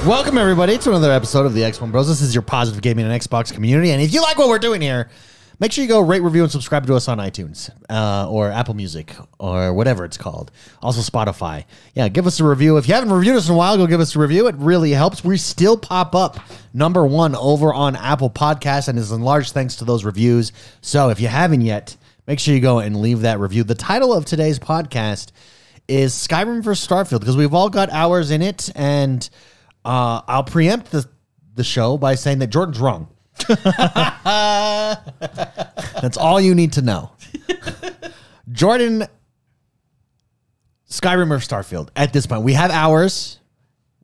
Welcome, everybody, to another episode of the XoneBros. This is your positive gaming and Xbox community. And if you like what we're doing here, make sure you go rate, review, and subscribe to us on iTunes or Apple Music or whatever it's called. Also, Spotify. Yeah, give us a review. If you haven't reviewed us in a while, go give us a review. It really helps. We still pop up #1 over on Apple Podcasts, and it's in large thanks to those reviews. So if you haven't yet, make sure you go and leave that review. The title of today's podcast is Skyrim vs. Starfield, because we've all got hours in it, and I'll preempt the show by saying that Jordan's wrong. That's all you need to know. Jordan, Skyrim or Starfield at this point. We have hours.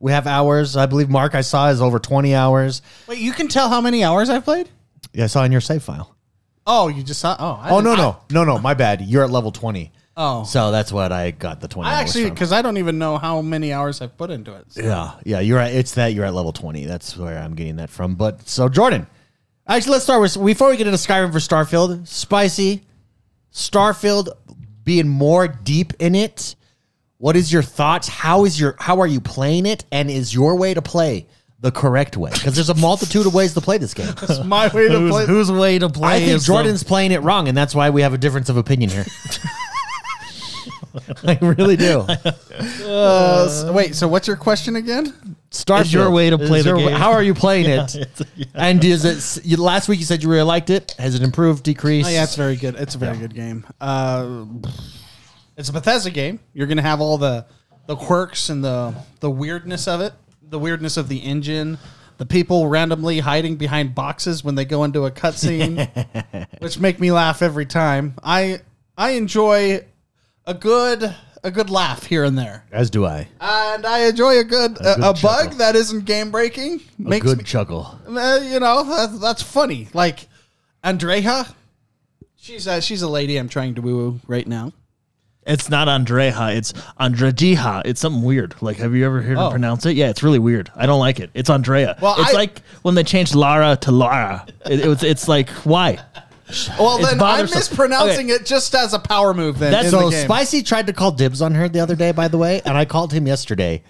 I believe Mark I saw is over 20 hours. Wait, you can tell how many hours I've played? Yeah, I saw in your save file. Oh, you just saw? No, my bad. You're at level 20. Oh. So that's what I got the 20 hours actually, from. because I don't even know how many hours I've put into it. So. Yeah, you're right. It's that you're at level 20. That's where I'm getting that from. But so Jordan, actually, let's start with, before we get into Skyrim for Starfield, Spicy, Starfield being more deep in it. What is your thoughts? How are you playing it? And is your way to play the correct way? Because there's a multitude of ways to play this game. That's my way to play. Whose way to play? I think Jordan's playing it wrong, and that's why we have a difference of opinion here. I really do. Wait, so what's your question again? Starfield. Is your way to play the game. How are you playing it? And is it? Last week you said you really liked it. Has it improved, decreased? Oh, yeah, it's very good. It's a very good game. It's a Bethesda game. You're going to have all the quirks and the weirdness of it, the weirdness of the engine, the people randomly hiding behind boxes when they go into a cutscene, which make me laugh every time. I enjoy a good laugh here and there. As do I. And I enjoy a bug that isn't game breaking. A good chuckle. That's funny. Like Andrea, she's a lady I'm trying to woo right now. It's not Andrea, it's Andrejiha. It's something weird. Like, have you ever heard him pronounce it? Yeah, it's really weird. I don't like it. It's Andrea. Well, it's like when they changed Lara to Lara. It's like, why? Well, then I'm mispronouncing it just as a power move. Then so Spicy tried to call dibs on her the other day, by the way, and I called him yesterday.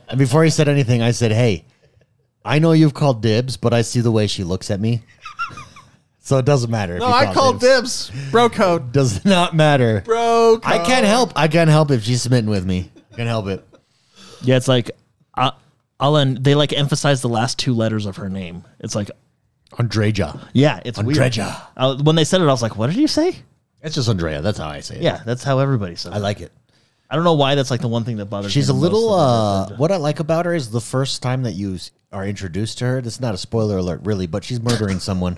And before he said anything, I said, "Hey, I know you've called dibs, but I see the way she looks at me, so it doesn't matter." No, I called dibs. Bro code does not matter. Bro code. I can't help if she's smitten with me. I can't help it. Yeah, it's like they like emphasize the last two letters of her name. It's like Andreja. Yeah, it's Andreja. Weird. When they said it, I was like, "What did you say?" It's just Andrea. That's how I say it. Yeah, that's how everybody says it. I like it. I don't know why that's like the one thing that bothers me. She's a little. What I like about her is the first time that you are introduced to her. This is not a spoiler alert, really, but she's murdering someone.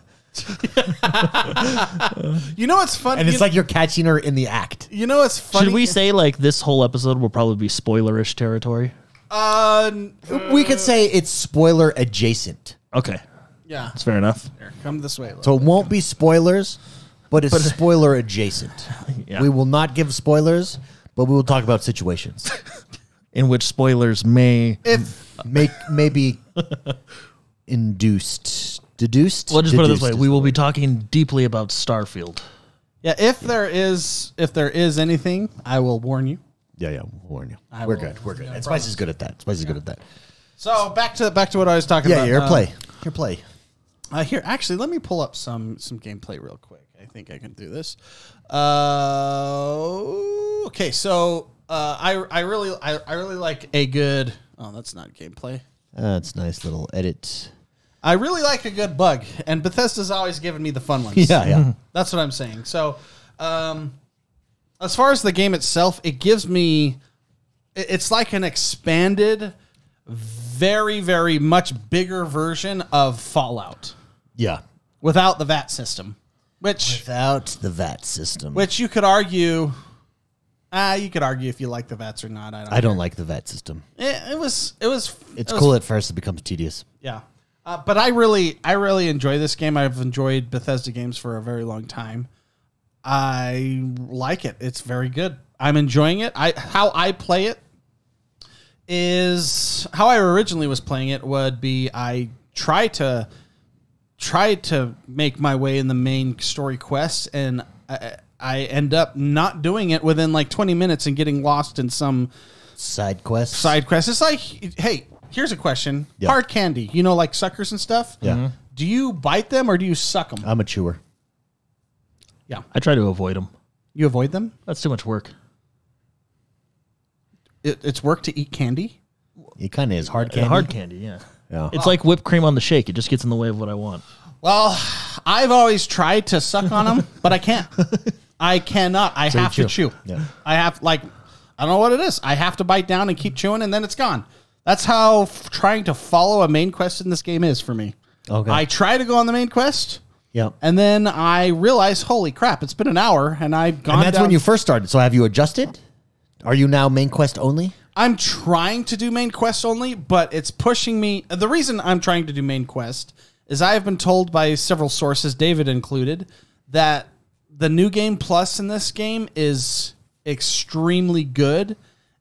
You know what's funny? And it's like you're catching her in the act. You know what's funny? Should we say like this whole episode will probably be spoilerish territory? We could say it's spoiler adjacent. Okay. Yeah, that's fair enough. Here, come this way. So it won't be spoilers, but it's spoiler adjacent. Yeah. We will not give spoilers, but we will talk about situations in which spoilers may be induced. Deduced? Well, just put it this way. We will be talking deeply about Starfield. Yeah, if there is anything, I will warn you. Yeah, we'll warn you. We're good. And Spicy's good at that. Good at that. So back to what I was talking about. Yeah, your play. Here, actually, let me pull up some gameplay real quick. I think I can do this. Okay, so I really like a good. Oh, that's not gameplay. That's nice little edit. I really like a good bug, and Bethesda's always given me the fun ones. Yeah. That's what I'm saying. So, as far as the game itself, it gives me. It's like an expanded, very, very much bigger version of Fallout. Yeah. Without the VAT system. Which you could argue. You could argue if you like the VATs or not. I don't like the VAT system. It's cool at first. It becomes tedious. Yeah. But I really enjoy this game. I've enjoyed Bethesda games for a very long time. I like it. It's very good. I'm enjoying it. How I play it is how I originally was playing it would be I try to make my way in the main story quests, and I end up not doing it within like 20 minutes and getting lost in some side quest. It's like, hey, here's a question. Yeah. Hard candy, you know, like suckers and stuff? Yeah. Mm-hmm. Do you bite them or do you suck them? I'm a chewer. Yeah. I try to avoid them. You avoid them? That's too much work. It's work to eat candy? It kind of is hard candy. Hard candy, yeah. Yeah. It's like whipped cream on the shake. It just gets in the way of what I want. Well, I've always tried to suck on them, but I can't. I cannot. I have to chew. Yeah. I have, like, I don't know what it is. I have to bite down and keep chewing, and then it's gone. That's how trying to follow a main quest in this game is for me. Okay. I try to go on the main quest. Yeah. And then I realize, holy crap, it's been an hour, and I've gone. And that's when you first started. So have you adjusted? Are you now main quest only? I'm trying to do main quest only, but it's pushing me. The reason I'm trying to do main quest is I have been told by several sources, David included, that the new game plus in this game is extremely good,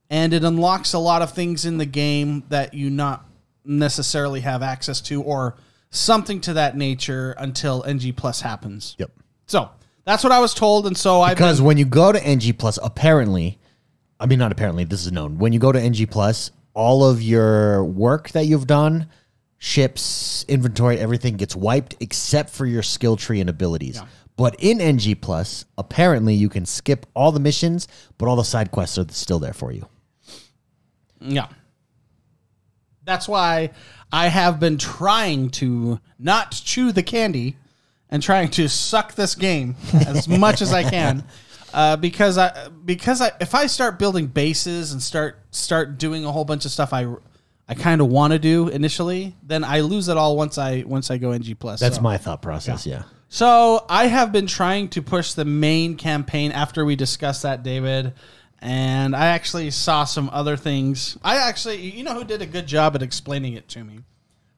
and it unlocks a lot of things in the game that you not necessarily have access to or something to that nature until NG plus happens. Yep. So that's what I was told, and so because when you go to NG plus, apparently, I mean not apparently, this is known. When you go to NG plus, all of your work that you've done, ships, inventory, everything gets wiped except for your skill tree and abilities. Yeah. But in NG plus, apparently you can skip all the missions, but all the side quests are still there for you. Yeah. That's why I have been trying to not chew the candy and trying to suck this game as much as I can. Because if I start building bases and start doing a whole bunch of stuff I kind of want to do initially, then I lose it all once I go NG plus. That's my thought process. Yeah. So I have been trying to push the main campaign after we discussed that, David, and I actually saw some other things. You know who did a good job at explaining it to me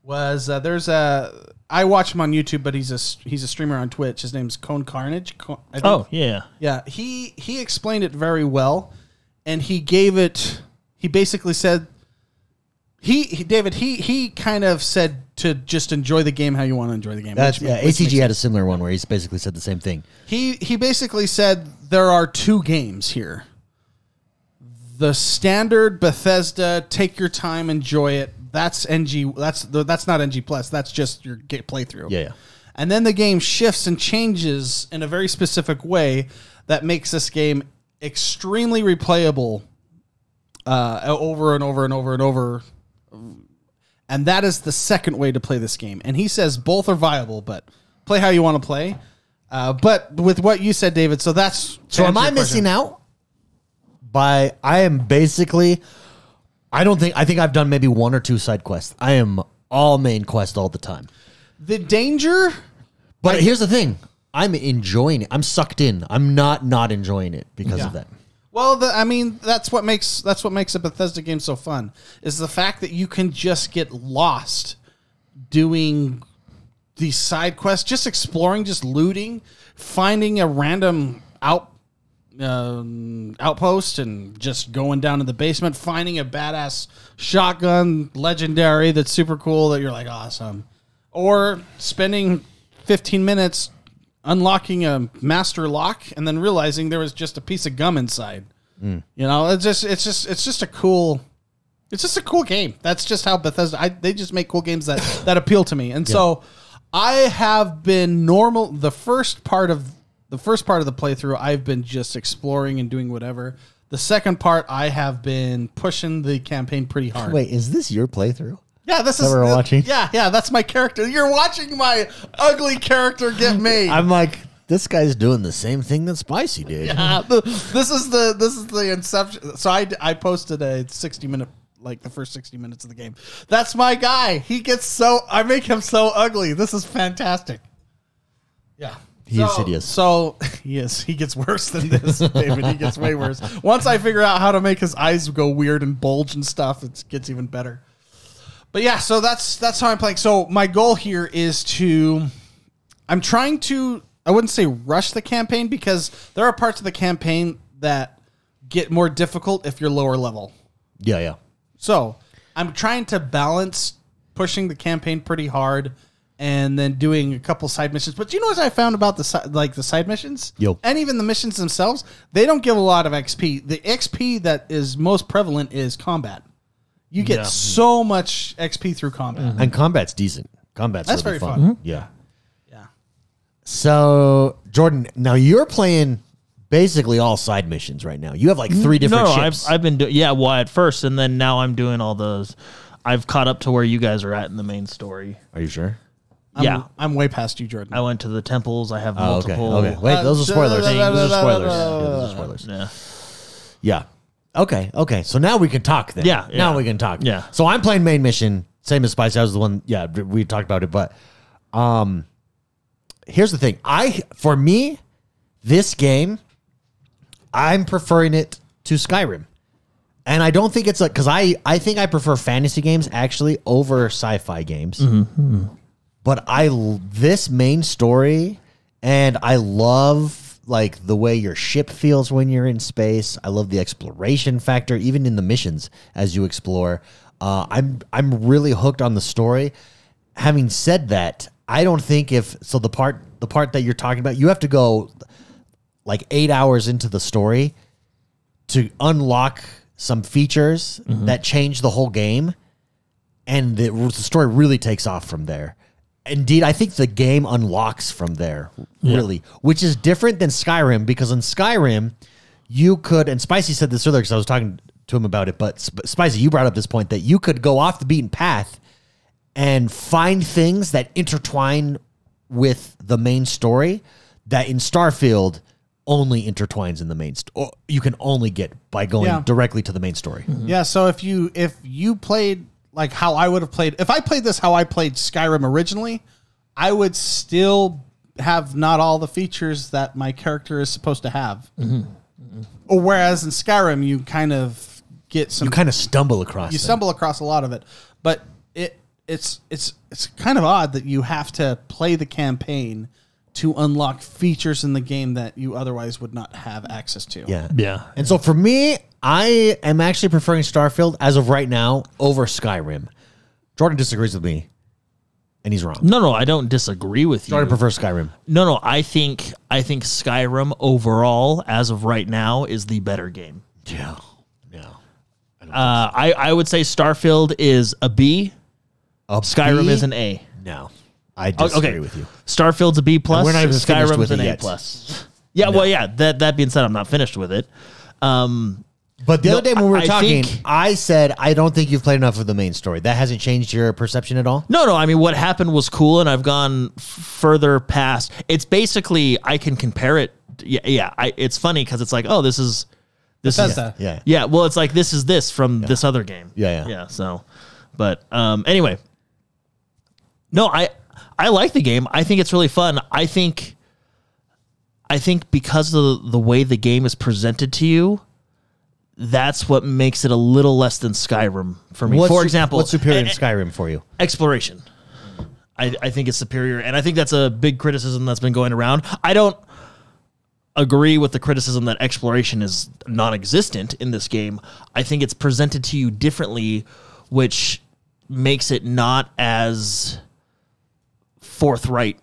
was I watch him on YouTube, but he's a streamer on Twitch. His name's Cone Carnage. Oh, yeah. Yeah, he explained it very well, and he basically said, David, he kind of said to just enjoy the game how you want to enjoy the game. ACG had a similar one where he's basically said the same thing. He basically said there are two games here. The standard Bethesda, take your time, enjoy it. That's NG. That's not NG plus. That's just your playthrough. Yeah. And then the game shifts and changes in a very specific way that makes this game extremely replayable over and over and over and over. And that is the second way to play this game. And he says both are viable, but play how you want to play. But with what you said, David, so am I missing out? I think I've done maybe one or two side quests. I am all main quest all the time. The danger, but here's the thing: I'm enjoying it. I'm sucked in. I'm not enjoying it because of that. Well, that's what makes a Bethesda game so fun is the fact that you can just get lost doing these side quests, just exploring, just looting, finding a random outpost and just going down to the basement, finding a badass shotgun legendary that's super cool that you're like awesome, or spending 15 minutes unlocking a master lock and then realizing there was just a piece of gum inside. You know, it's just a cool game. That's just how Bethesda, they just make cool games that appeal to me. And so I have been the first part of the playthrough, I've been just exploring and doing whatever. The second part, I have been pushing the campaign pretty hard. Wait, is this your playthrough? Yeah, this that is. We're watching. Yeah, that's my character. You're watching my ugly character get made. I'm like, this guy's doing the same thing that Spicy did. Yeah, this is the inception. So I posted a 60-minute, like the first 60 minutes of the game. That's my guy. I make him so ugly. This is fantastic. Yeah. He is hideous. So, yes, he gets worse than this, David. He gets way worse. Once I figure out how to make his eyes go weird and bulge and stuff, it gets even better. But yeah, so that's how I'm playing. So my goal here is I'm trying to, I wouldn't say rush the campaign because there are parts of the campaign that get more difficult if you're lower level. Yeah. So I'm trying to balance pushing the campaign pretty hard and then doing a couple side missions. But you know what I found about the side missions? Yo. And even the missions themselves, they don't give a lot of XP. The XP that is most prevalent is combat. You get so much XP through combat. And combat's decent. That's really very fun. Mm-hmm. Yeah. So, Jordan, now you're playing basically all side missions right now. You have like 3 different ships. I've been doing, well, at first, and then now I'm doing all those. I've caught up to where you guys are at in the main story. Are you sure? I'm way past you, Jordan. I went to the temples. I have multiple. Okay. Wait, those are spoilers. Those are spoilers. Yeah. Okay. So now we can talk then. Yeah. Now we can talk. Yeah. So I'm playing main mission. Same as Spicy. I was the one. Yeah, we talked about it. But here's the thing. For me, this game, I'm preferring it to Skyrim. And I don't think it's like, because I think I prefer fantasy games actually over sci-fi games. Mm-hmm. But this main story, and I love like the way your ship feels when you're in space. I love the exploration factor, even in the missions as you explore. I'm really hooked on the story. Having said that, I don't think the part that you're talking about, you have to go like 8 hours into the story to unlock some features that change the whole game, and the story really takes off from there. Indeed, I think the game unlocks from there, really, which is different than Skyrim, because in Skyrim, you could, and Spicy said this earlier because I was talking to him about it, but Spicy, you brought up this point that you could go off the beaten path and find things that intertwine with the main story that in Starfield only intertwines in the main story. You can only get by going directly to the main story. Mm-hmm. Yeah, so if you played like how I would have played, if I played this how I played Skyrim originally, I would still have not all the features that my character is supposed to have. Mm-hmm. Mm-hmm. Or whereas in Skyrim, you kind of get some... You kind of stumble across stumble across a lot of it. But it's kind of odd that you have to play the campaign to unlock features in the game that you otherwise would not have access to. Yeah. And so for me, I am actually preferring Starfield as of right now over Skyrim. Jordan disagrees with me, and he's wrong. No, I don't disagree with you. Jordan prefers Skyrim. No, I think Skyrim overall, as of right now, is the better game. Yeah. I would say Starfield is a B. Skyrim is an A. No. I disagree with you. Starfield's a B plus. We're not even finished with an it A yet. plus. Yeah, no. Well, yeah. That being said, I'm not finished with it. But the other day when we were talking, I said I don't think you've played enough of the main story. That hasn't changed your perception at all? No. I mean, what happened was cool, and I've gone further past. It's basically I can compare it. Yeah. It's funny because it's like, oh, this is. Yeah. Well, it's like this is this from this other game. Yeah. So, but anyway. No, I like the game. I think it's really fun. I think because of the way the game is presented to you, that's what makes it a little less than Skyrim for me. For example, what's superior in Skyrim for you? Exploration. I think it's superior, and I think that's a big criticism that's been going around. I don't agree with the criticism that exploration is non-existent in this game. I think it's presented to you differently, which makes it not as forthright.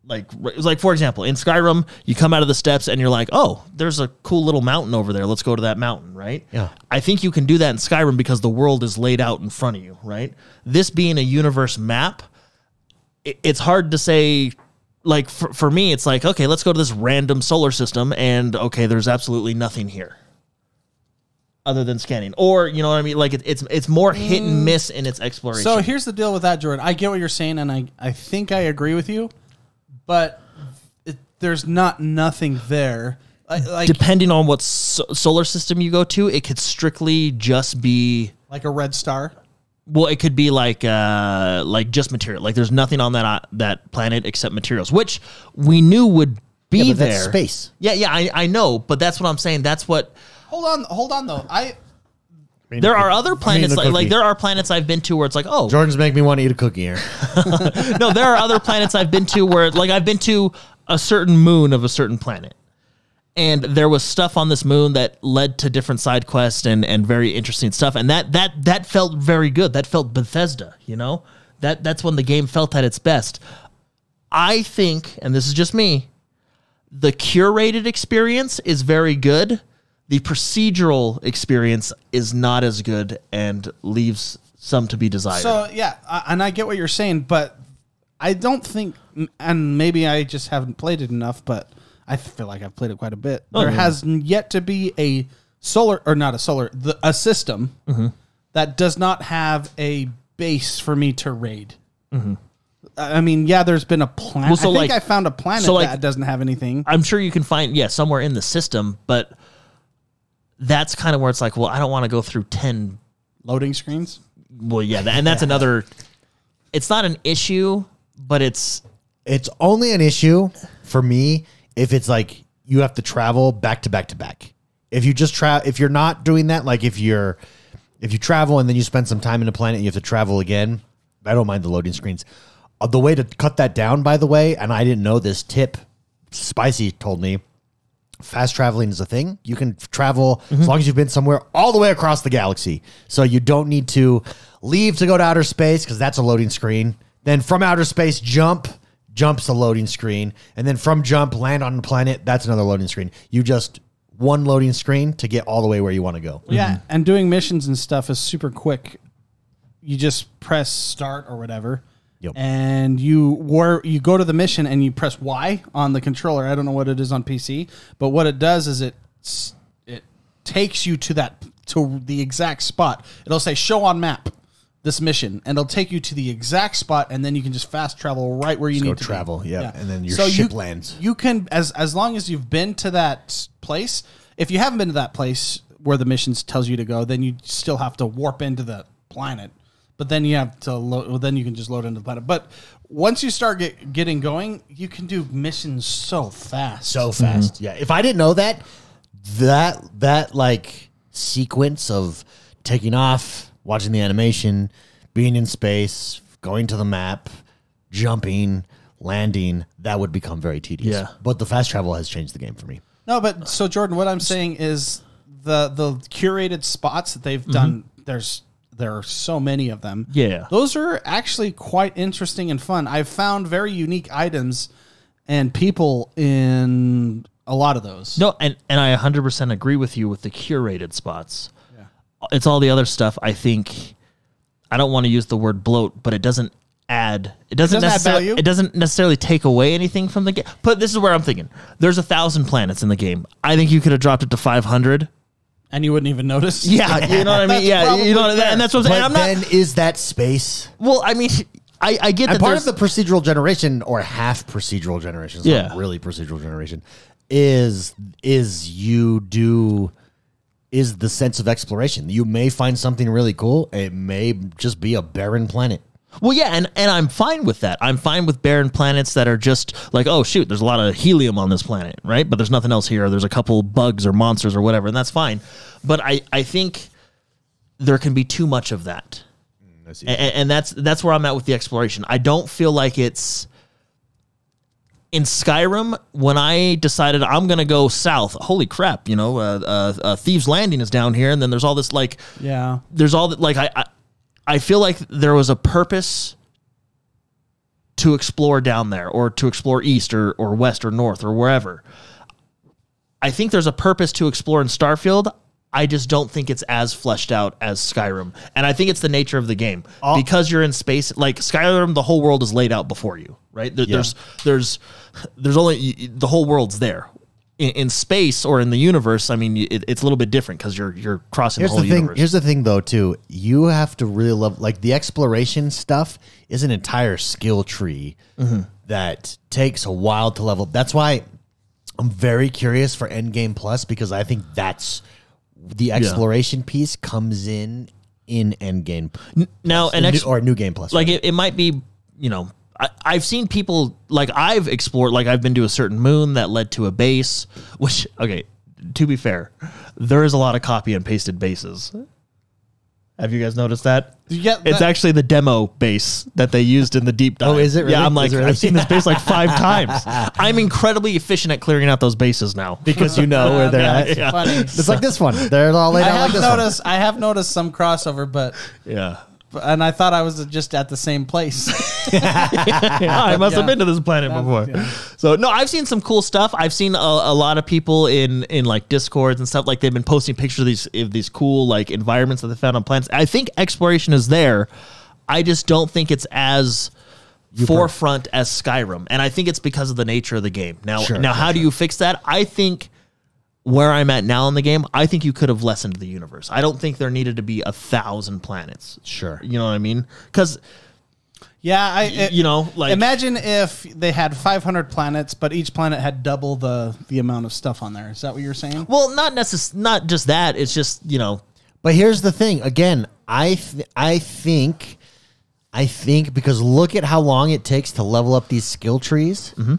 Like for example, in Skyrim, you come out of the steps and you're like, oh, there's a cool little mountain over there. Let's go to that mountain, right? Yeah. I think you can do that in Skyrim because the world is laid out in front of you, right? This being a universe map, it's hard to say. Like for me, it's like, okay, let's go to this random solar system, and okay, there's absolutely nothing here other than scanning. Or, you know what I mean? Like it's more hit and miss in its exploration. So here's the deal with that, Jordan. I get what you're saying, and I think I agree with you, but there's nothing there. Like, depending on what solar system you go to, it could strictly just be like a red star. Well, it could be like just material. Like there's nothing on that planet except materials, which we knew would be there. That's space. Yeah, I know, but that's what I'm saying. That's what. Hold on though. There are other planets like there are planets I've been to where it's like, oh, Jordan's making me want to eat a cookie here. No, there are other planets I've been to where like I've been to a certain moon of a certain planet. And there was stuff on this moon that led to different side quests and very interesting stuff. And that felt very good. That felt Bethesda, you know? That's when the game felt at its best. I think, and this is just me, the curated experience is very good. the procedural experience is not as good and leaves some to be desired. So, yeah, and I get what you're saying, but I don't think, and maybe I just haven't played it enough, but I feel like I've played it quite a bit. There has yet to be a system that does not have a base for me to raid. I mean, yeah, there's been a planet. Well, so I think I found a planet that doesn't have anything. I'm sure you can find, somewhere in the system, but that's kind of where it's like, well, I don't want to go through 10 loading screens. Well, yeah, and that's another. It's not an issue, but it's only an issue for me if it's like you have to travel back to back to back. If you just if you're not doing that, like if you travel and then you spend some time in a planet and you have to travel again, I don't mind the loading screens. The way to cut that down, by the way, and I didn't know this tip, Spicy told me, fast traveling is a thing. You can travel as long as you've been somewhere all the way across the galaxy. So you don't need to leave to go to outer space because that's a loading screen. Then from outer space, jump's a loading screen. And then from jump, land on the planet, that's another loading screen. You just one loading screen to get all the way where you want to go. Yeah, and doing missions and stuff is super quick. You just press start or whatever. Yep. And you go to the mission and you press Y on the controller. I don't know what it is on PC, but what it does is it takes you to the exact spot. It'll say show on map this mission, and it'll take you to the exact spot, and then you can just fast travel right where you need to travel. Yeah, and then your ship lands. You can as long as you've been to that place. If you haven't been to that place where the missions tells you to go, then you still have to warp into the planet. But then you have to load. Well, then you can just load into the planet. But once you start getting going, you can do missions so fast. Yeah. If I didn't know that like sequence of taking off, watching the animation, being in space, going to the map, jumping, landing, that would become very tedious. Yeah. But the fast travel has changed the game for me. No, but so Jordan, what I'm saying is the curated spots that they've done. There are so many of them. Yeah. Those are actually quite interesting and fun. I've found very unique items and people in a lot of those. No, and I 100% agree with you with the curated spots. Yeah. It's all the other stuff. I think, I don't want to use the word bloat, but it doesn't add value. It doesn't necessarily take away anything from the game. But this is where I'm thinking. There's 1,000 planets in the game. I think you could have dropped it to 500. And you wouldn't even notice? Yeah, you know what I mean? Yeah, you know, and that's what I'm saying. But then is that space? Well, I mean, I get that part of the procedural generation, or half procedural generation, it's not really procedural generation, is the sense of exploration. You may find something really cool. It may just be a barren planet. Well, yeah, and I'm fine with that. I'm fine with barren planets that are just like, oh, shoot, there's a lot of helium on this planet, right? But there's nothing else here. There's a couple bugs or monsters or whatever, and that's fine. But I think there can be too much of that. And that's where I'm at with the exploration. I don't feel like it's... In Skyrim, when I decided I'm going to go south, holy crap, you know, Thieves Landing is down here, and then there's all this, like... Yeah. There's all that, like, I feel like there was a purpose to explore down there, or to explore east or west or north or wherever. I think there's a purpose to explore in Starfield. I just don't think it's as fleshed out as Skyrim. And I think it's the nature of the game. Because you're in space, like Skyrim, the whole world is laid out before you, right? There's only, the whole world's there. In space or in the universe, I mean, it's a little bit different because you're crossing the whole universe. Here's the thing, though, too. You have to really love, like, the exploration stuff is an entire skill tree that takes a while to level. That's why I'm very curious for Endgame Plus, because I think that's the exploration piece comes in Endgame now, or New Game Plus. Like, it might be, you know, I've seen people, like, I've explored, like, I've been to a certain moon that led to a base, which, okay, to be fair, there is a lot of copy and pasted bases. Have you guys noticed that? Yeah. It's actually the demo base that they used in the deep dive. Oh, is it really? Yeah, I'm like, I've seen this base like 5 times. I'm incredibly efficient at clearing out those bases now. Because you know where they're at. Funny. It's like this one. They're all laid out like this one. I have noticed some crossover, but... Yeah. and I thought I was just at the same place. I must have been to this planet before. Yeah. So no, I've seen some cool stuff. I've seen a lot of people in like Discords and stuff, like they've been posting pictures of these cool like environments that they found on planets. I think exploration is there. I just don't think it's as forefront as Skyrim, and I think it's because of the nature of the game. Now, how do you fix that? I think where I'm at now in the game, I think you could have lessened the universe. I don't think there needed to be 1,000 planets. Sure, you know what I mean? Because imagine if they had 500 planets, but each planet had double the amount of stuff on there. Is that what you're saying? Well, not just that. It's just But here's the thing. Again, I think because look at how long it takes to level up these skill trees. Mm-hmm.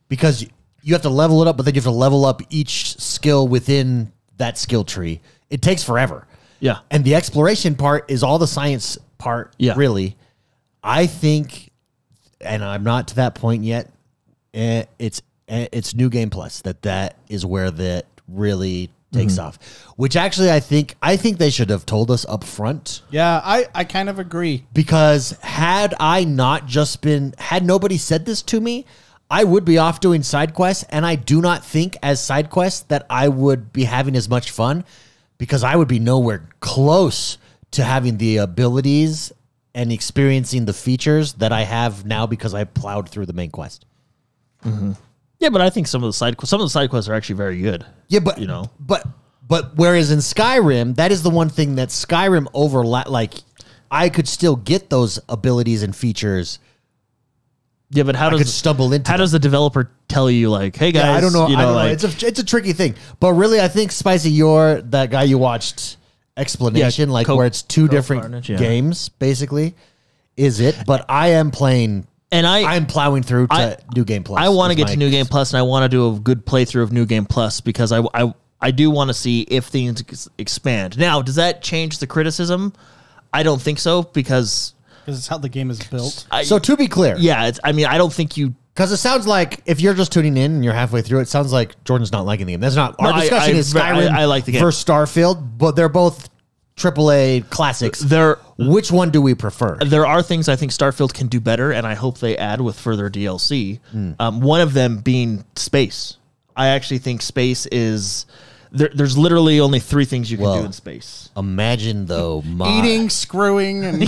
Because you have to level it up, but then you have to level up each skill within that skill tree. It takes forever. Yeah. And the exploration part is all the science part, really. I think, and I'm not to that point yet, it's New Game Plus that is where that really takes off, which actually I think they should have told us up front. Yeah, I kind of agree. Because had nobody said this to me, I would be off doing side quests, and I do not think as side quests that I would be having as much fun, because I would be nowhere close to having the abilities and experiencing the features that I have now because I plowed through the main quest. Mm-hmm. Yeah, but I think some of the side quests are actually very good. Yeah, but but whereas in Skyrim, that is the one thing that Skyrim overlap. Like, I could still get those abilities and features. Yeah, but how does the developer tell you, like, hey guys? Yeah, I don't know. It's a tricky thing. But really, I think Spicy, you're that guy you watched explanation, where it's two different games basically. Is it? But I am playing. And I'm plowing through to New Game Plus. I want to get to New Game Plus, and I want to do a good playthrough of New Game Plus, because I do want to see if things expand. Now, does that change the criticism? I don't think so, because it's how the game is built. So to be clear, I don't think you. Because it sounds like, if you're just tuning in and you're halfway through, it sounds like Jordan's not liking the game. That's not our discussion. Is Skyrim I like the game versus Starfield, but they're both AAA classics. Which one do we prefer? There are things I think Starfield can do better, and I hope they add with further DLC. One of them being space. I actually think space is... There's literally only 3 things you can do in space. Imagine, though, eating, screwing, and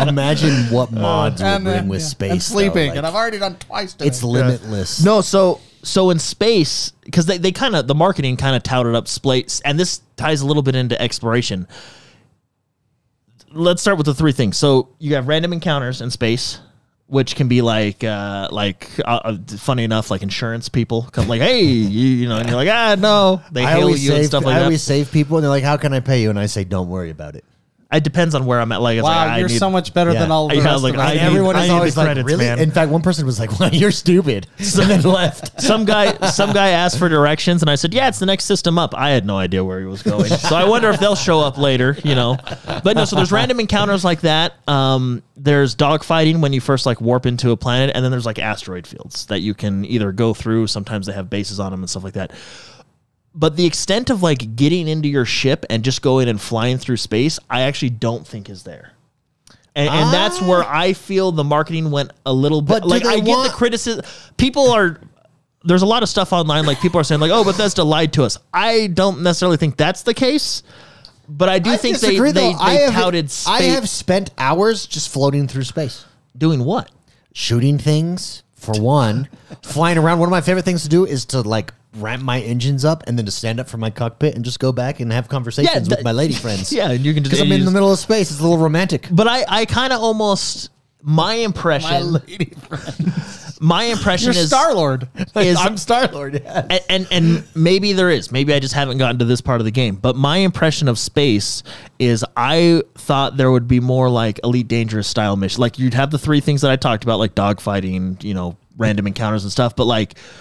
imagine what mods will bring with space. And sleeping, and I've already done twice today. It's limitless. No, so in space, because they kind of, the marketing kind of touted up space, and this ties a little bit into exploration. Let's start with the 3 things. So you have random encounters in space, which can be funny enough, like insurance people come like, hey, you know, and you're like, no, they hail you and stuff like that. I always save people, and they're like, how can I pay you? And I say, don't worry about it. It depends on where I'm at. Like, it's you're so much better than all the rest of us. Everyone is always like, really? Man. In fact, one person was like, well, you're stupid. And then left. Some guy asked for directions, and I said, yeah, it's the next system up. I had no idea where he was going. So I wonder if they'll show up later, you know. But no, so there's random encounters like that. There's dogfighting when you first warp into a planet, and then there's asteroid fields that you can either go through. Sometimes they have bases on them and stuff like that. But the extent of getting into your ship and just going and flying through space, I actually don't think is there. And that's where I feel the marketing went a little bit. Get the criticism. There's a lot of stuff online. People are saying oh, Bethesda lied to us. I don't necessarily think that's the case. But I do think they touted space. I have spent hours just floating through space. Doing what? Shooting things, for one. Flying around. One of my favorite things to do is to ramp my engines up and then to stand up from my cockpit and just go back and have conversations with my lady friends. Yeah, and you can just... Because I'm in the middle of space. It's a little romantic. But I kind of almost... My impression... My lady friends. My impression You're is... Star-Lord. I'm Star-Lord, yes. And maybe there is. Maybe I just haven't gotten to this part of the game. But my impression of space is I thought there would be more Elite Dangerous style mission. You'd have the 3 things that I talked about, dogfighting, random encounters and stuff. But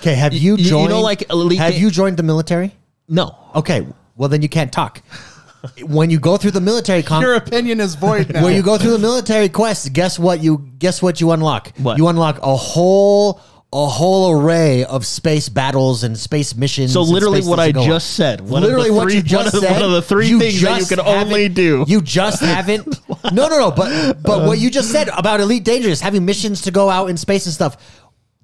okay, have you joined? You joined the military? No. Okay, well then you can't talk. When you go through the military, your opinion is void now. When you go through the military quest, guess what you unlock? What? You unlock a whole a whole array of space battles and space missions. So literally what I just said. One of the three things that you can only do. You just haven't. No. But what you just said about Elite Dangerous, having missions to go out in space and stuff.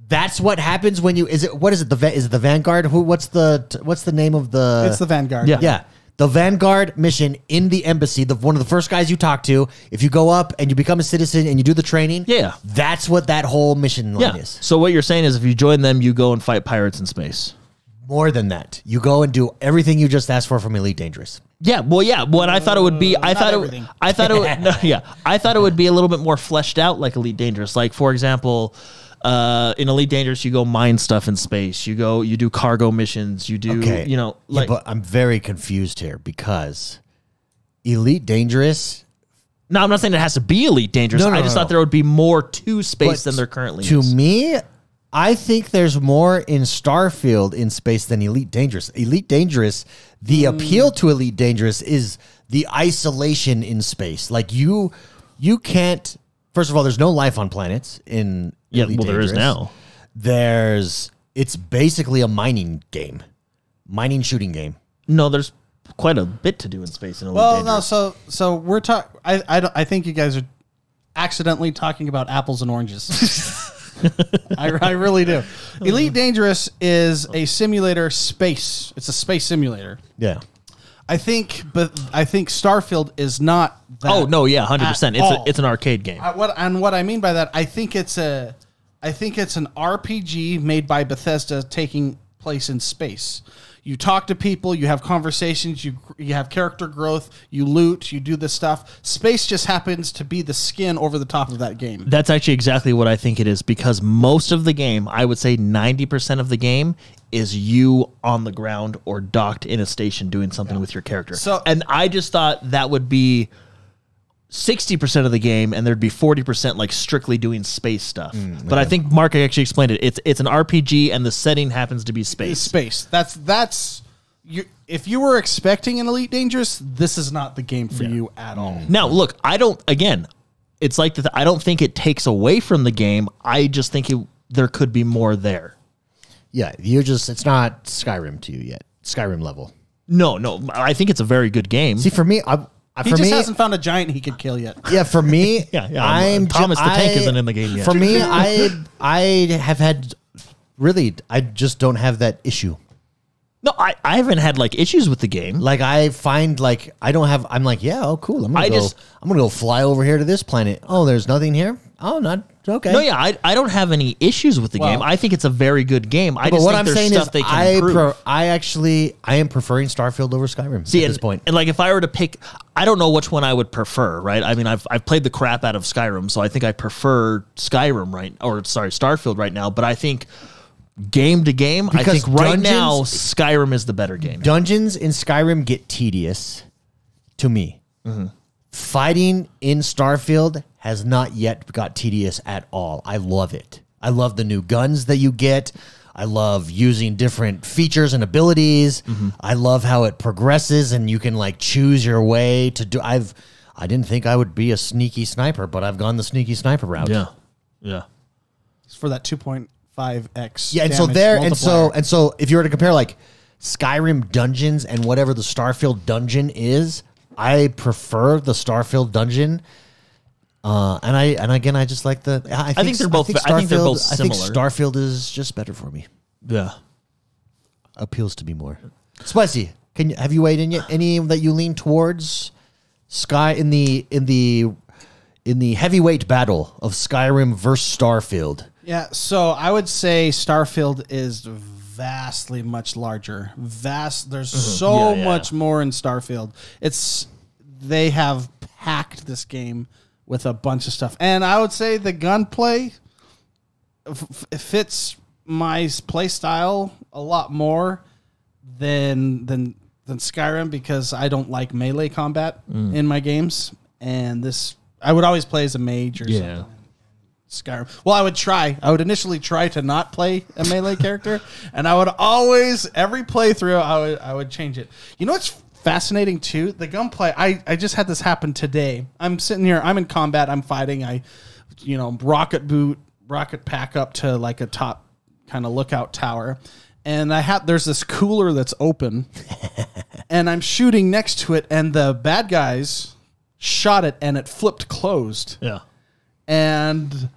That's what happens when you. Is it the Vanguard? What's the name of the? It's the Vanguard. Yeah. The Vanguard mission in the embassy, one of the first guys you talk to, if you go up and you become a citizen and you do the training, that's what that whole mission line is. So what you're saying is if you join them, you go and fight pirates in space. More than that. You go and do everything you just asked for from Elite Dangerous. Yeah, well, yeah. What I thought it would be, I thought it would be a little bit more fleshed out like Elite Dangerous. Like, for example, in Elite Dangerous, you go mine stuff in space. You do cargo missions. You do, but I'm very confused here because Elite Dangerous. No, I'm not saying it has to be Elite Dangerous. I just thought there would be more to space than there currently is. To me, I think there's more in Starfield in space than Elite Dangerous. Elite Dangerous, the appeal to Elite Dangerous is the isolation in space. Like you can't. First of all, there's no life on planets in Elite Dangerous. There is now. It's basically a mining shooting game. No, there's quite a bit to do in space in Elite Dangerous. No, so we're talking. I think you guys are accidentally talking about apples and oranges. I really do. Elite Dangerous is a simulator space. It's a space simulator. Yeah. I think Starfield is not that. Oh no, yeah, 100%. It's an arcade game. What I mean by that, I think it's an RPG made by Bethesda taking place in space. You talk to people, you have conversations, you have character growth, you loot, you do this stuff. Space just happens to be the skin over the top of that game. That's actually exactly what I think it is, because most of the game, I would say 90% of the game, is you on the ground or docked in a station doing something with your character. And I just thought that would be 60% of the game, and there'd be 40% like strictly doing space stuff. But I think Mark actually explained it. It's an RPG, and the setting happens to be space. Space. That's you. If you were expecting an Elite Dangerous, this is not the game for you at all. Now, look, I don't. Again, it's like I don't think it takes away from the game. I just think there could be more there. Yeah, it's not Skyrim to you yet. Skyrim level. No. I think it's a very good game. See, for me, he just hasn't found a giant he could kill yet. Yeah, for me, Thomas the Tank isn't in the game yet. For me, I just don't have that issue. No, I haven't had like issues with the game. Like I find like I don't have. I'm like, yeah, oh cool. I'm gonna go fly over here to this planet. Oh, there's nothing here. Oh, not okay. No, yeah, I don't have any issues with the game. I think it's a very good game. I just think there's stuff they can improve. I am preferring Starfield over Skyrim at this point. And like if I were to pick, I don't know which one I would prefer, right? I mean, I've played the crap out of Skyrim, so I think I prefer Starfield right now. But I think game to game, I think right now Skyrim is the better game. Dungeons in Skyrim get tedious to me. Fighting in Starfield has not yet got tedious at all. I love it. I love the new guns that you get. I love using different features and abilities. I love how it progresses and you can like choose your way to do. I didn't think I would be a sneaky sniper, but I've gone the sneaky sniper route. Yeah. It's for that 2.5x. Yeah, and so and so if you were to compare like Skyrim dungeons and whatever the Starfield dungeon is, I prefer the Starfield dungeon. And again, I just like the. I think they're both similar. I think Starfield is just better for me. Yeah, appeals to me more. Spicy, have you weighed in yet? Any that you lean towards in the heavyweight battle of Skyrim versus Starfield? Yeah, so I would say Starfield is vastly much larger. There's so much more in Starfield. They have packed this game with a bunch of stuff. And I would say the gunplay fits my play style a lot more than Skyrim, because I don't like melee combat in my games. And I would always play as a mage or something. Skyrim. Well, I would initially try to not play a melee character, and I would always, every playthrough, I would change it. You know what's fascinating too? The gunplay. I just had this happen today. I'm sitting here, I'm in combat, I'm fighting, rocket pack up to like a top kind of lookout tower, and there's this cooler that's open, and I'm shooting next to it, and the bad guys shot it, and it flipped closed. Yeah. And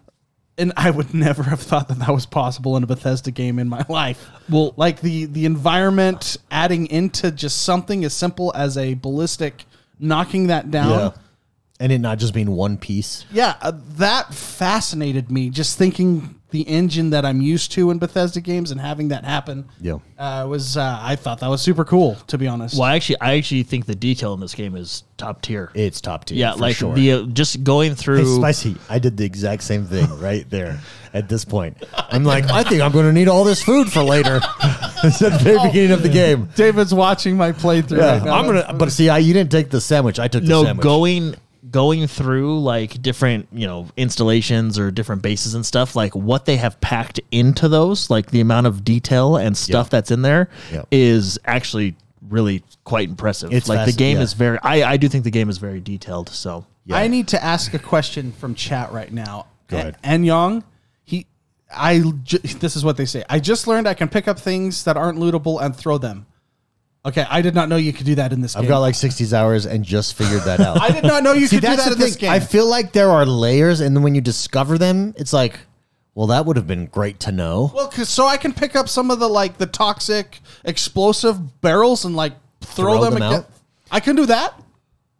I would never have thought that was possible in a Bethesda game in my life. Well, like the environment adding into just something as simple as a ballistic knocking that down. Yeah. And it not just being one piece. Yeah, that fascinated me, just thinking the engine that I'm used to in Bethesda games and having that happen. Yeah. I thought that was super cool, to be honest. Well, I actually think the detail in this game is top tier. It's top tier. Yeah, for like sure. the just going through. Hey, Spicy, I did the exact same thing right there at this point. I'm like, I think I'm going to need all this food for later. It's at the very beginning of the game. David's watching my playthrough right now. I'm gonna, but see, you didn't take the sandwich. I took the sandwich. Going through like different, installations or different bases and stuff, like what they have packed into those, like the amount of detail and stuff that's in there is actually really quite impressive. It's like the game is very, I do think the game is very detailed. So I need to ask a question from chat right now. Go ahead. Anyong, this is what they say. I just learned I can pick up things that aren't lootable and throw them. Okay, I did not know you could do that in this game. I've got like 60 hours and just figured that out. I did not know you could do that in this game. I feel like there are layers, and then when you discover them, it's like, well, that would have been great to know. Well, so I can pick up some of the toxic explosive barrels and throw them out. I can do that.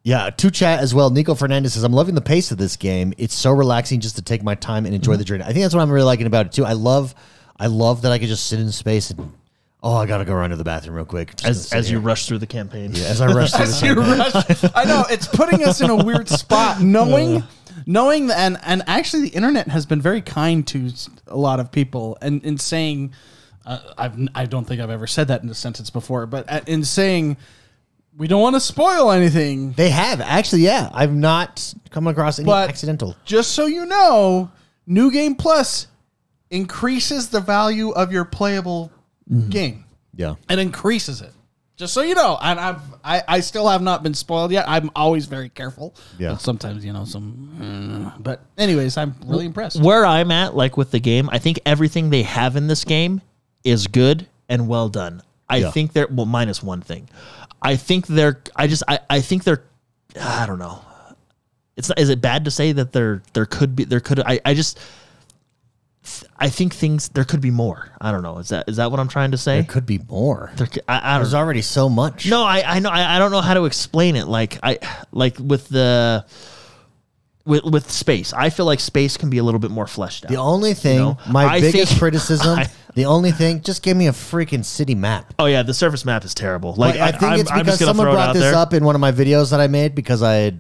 Yeah, to chat as well. Nico Fernandez says, I'm loving the pace of this game. It's so relaxing just to take my time and enjoy the journey. I think that's what I'm really liking about it too. I love that I could just sit in space and I got to go run to the bathroom real quick. As you rush through the campaign. Yeah, as I rush through the campaign. I know, it's putting us in a weird spot, knowing and actually the internet has been very kind to a lot of people and in saying, I don't think I've ever said that in a sentence before, but in saying we don't want to spoil anything. They have, actually, yeah. I've not come across any accidental. Just so you know, New Game Plus increases the value of your playable game. Yeah. It increases it. Just so you know. And I still have not been spoiled yet. I'm always very careful. Yeah. But sometimes, but anyways, I'm really impressed. Where I'm at, like with the game, I think everything they have in this game is good and well done. I think they're, minus one thing. I think they're, I don't know. Is it bad to say that I think there could be more. I don't know. Is that what I'm trying to say? There could be more. There's already so much. No, I know. I don't know how to explain it. With space, I feel like space can be a little bit more fleshed out. The only thing, my biggest criticism, just give me a freaking city map. Oh yeah, the surface map is terrible. Like I think it's because someone brought this up in one of my videos that I made because I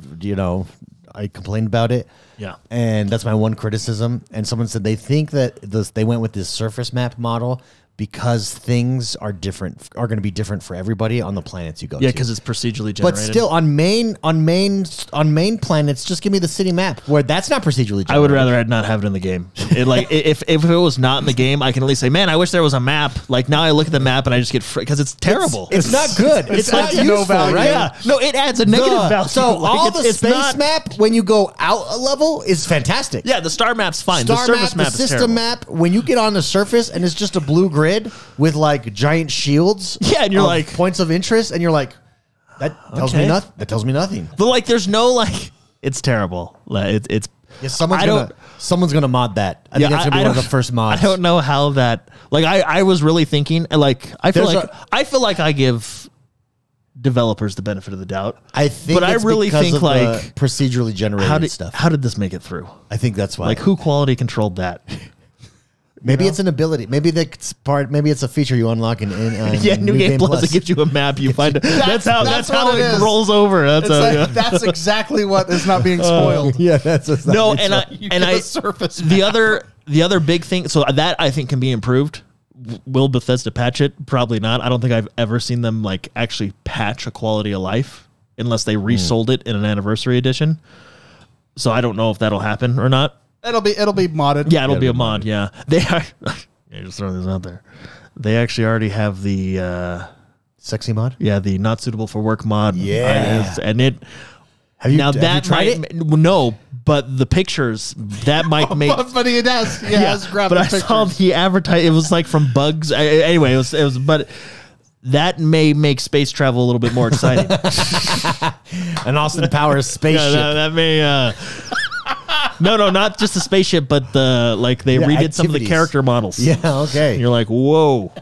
complained about it. Yeah. And that's my one criticism. And someone said they think that they went with this surface map model because things are going to be different for everybody on the planets you go to. Yeah, because it's procedurally generated. But still, on main planets, just give me the city map where that's not procedurally generated. I would rather not have it in the game. If it was not in the game, I can at least say, man, I wish there was a map. Like now I look at the map and I just get because it's terrible. It's not good. It's not useful, no value, right? Yeah. No, it adds a negative value. So all the space map when you go out a level is fantastic. Yeah, the star map's fine. The surface map is terrible. The system map, when you get on the surface and it's just a blue grid with like giant shields. Yeah, and you're like points of interest, and you're like, that tells me nothing. That tells me nothing. But like, there's no it's terrible. It's someone's gonna mod that. I think that's gonna be one of the first mods. I don't know how that. I was really thinking. I feel like I give developers the benefit of the doubt. I think, but I really think procedurally generated stuff. How did this make it through? I think that's why. Like, who quality controlled that? Maybe it's an ability. Maybe that's part. Maybe it's a feature you unlock in New Game Plus. It gives you a map. You find it. That's how it rolls over. That's exactly what is not being spoiled. Yeah, that's what's no. Surface the other big thing. So that I think can be improved. Will Bethesda patch it? Probably not. I don't think I've ever seen them actually patch a quality of life unless they resold it in an anniversary edition. So I don't know if that'll happen or not. It'll be modded. Yeah, it'll be a mod. Yeah, they are. Just throwing this out there. They actually already have the sexy mod. Yeah, the not suitable for work mod. Yeah, and it Have you tried it? No, but the pictures that might make. But he does. He has grabbed but the I pictures. saw the advertise. It was like from Bugs. Anyway, it was. But that may make space travel a little bit more exciting. An Austin Powers spaceship. Yeah, that may. No, not just the spaceship, but the they redid some of the character models. Yeah, okay. And you're like, whoa.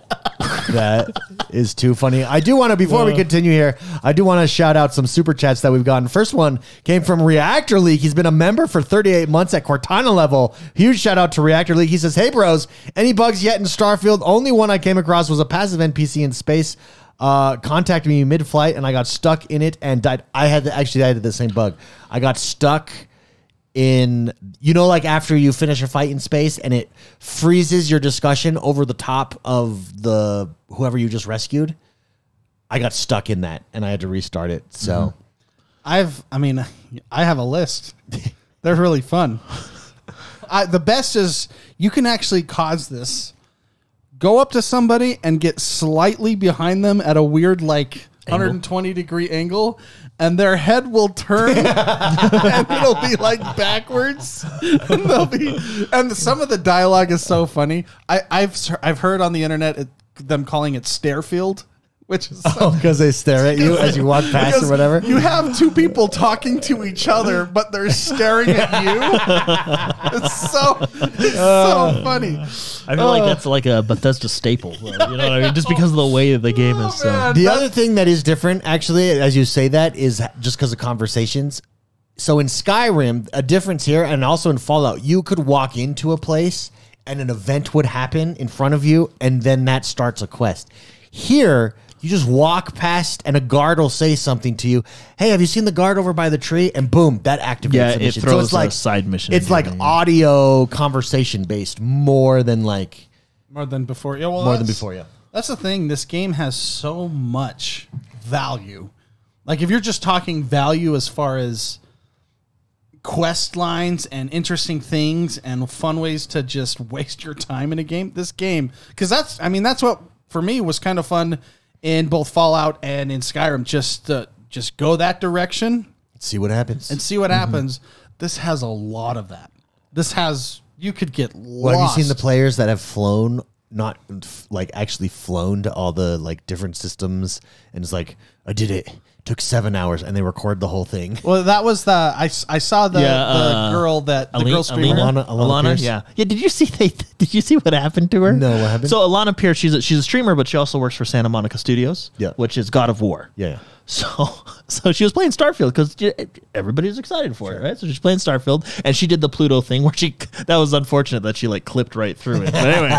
That is too funny. I do want to, before we continue here, I do want to shout out some super chats that we've gotten. First one came from Reactor League. He's been a member for 38 months at Cortana level. Huge shout out to Reactor League. He says, "Hey bros, any bugs yet in Starfield? Only one I came across was a passive NPC in space. Contacted me mid-flight and I got stuck in it and died." I had the same bug. I got stuck in, after you finish a fight in space and it freezes your discussion over the top of the whoever you just rescued. I got stuck in that and I had to restart it. So I have a list. They're really fun. The best is you can actually cause this. Go up to somebody and get slightly behind them at a weird 120 degree angle, and their head will turn and it'll be backwards. And some of the dialogue is so funny. I've heard on the internet them calling it Starfield, which is because they stare at you as you walk past or whatever. You have two people talking to each other, but they're staring at you. It's so funny. I feel like that's like a Bethesda staple. You know what I mean? Just because of the way the game is. The other thing that is different, actually, as you say that, is just because of conversations. So in Skyrim, a difference here, and also in Fallout, you could walk into a place and an event would happen in front of you, and then that starts a quest. Here, you just walk past and a guard will say something to you. "Hey, have you seen the guard over by the tree?" And boom, that activates the mission. It throws a side mission. It's audio conversation based more than before. Yeah, more than before, yeah. That's the thing. This game has so much value. If you're just talking value as far as quest lines and interesting things and fun ways to just waste your time in a game, this game, because that's what for me was kind of fun in both Fallout and in Skyrim. Just go that direction, see what happens, happens. This has a lot of that. You could get lost. Have you seen the players that have flown? Not actually flown to all the different systems, and it's I did it. Took 7 hours, and they record the whole thing. Well, that was I saw the girl the girl streamer Alana Pierce. Yeah. Did you see what happened to her? No, what happened? So Alana Pierce, she's a streamer, but she also works for Santa Monica Studios. Yeah. Which is God of War. Yeah. So she was playing Starfield because everybody's excited for it, right? So she's playing Starfield, and she did the Pluto thing where that was unfortunate that she clipped right through it. But anyway,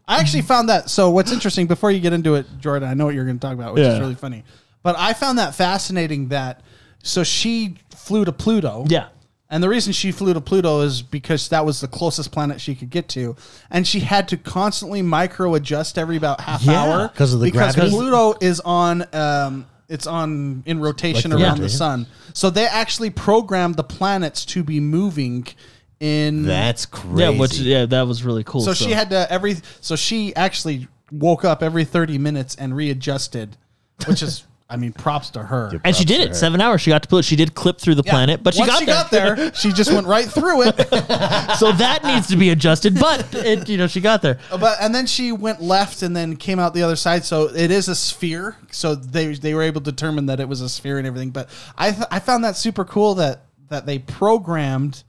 I actually found that. So what's interesting, before you get into it, Jordan, I know what you're going to talk about, which is really funny. But I found that fascinating so she flew to Pluto. Yeah. And the reason she flew to Pluto is because that was the closest planet she could get to. And she had to constantly micro adjust every about half hour. Because of the gravity? Pluto is on, in rotation around the sun. So they actually programmed the planets to be moving in. That's crazy. Yeah, that was really cool. So she had to so she actually woke up every 30 minutes and readjusted, which is, props to her. And she did it. 7 hours. She got to Pluto. She did clip through the planet, but Once she got there, she just went right through it. So that needs to be adjusted, but she got there. And then she went left and then came out the other side. So it is a sphere. So they were able to determine that it was a sphere and everything. But I found that super cool that they programmed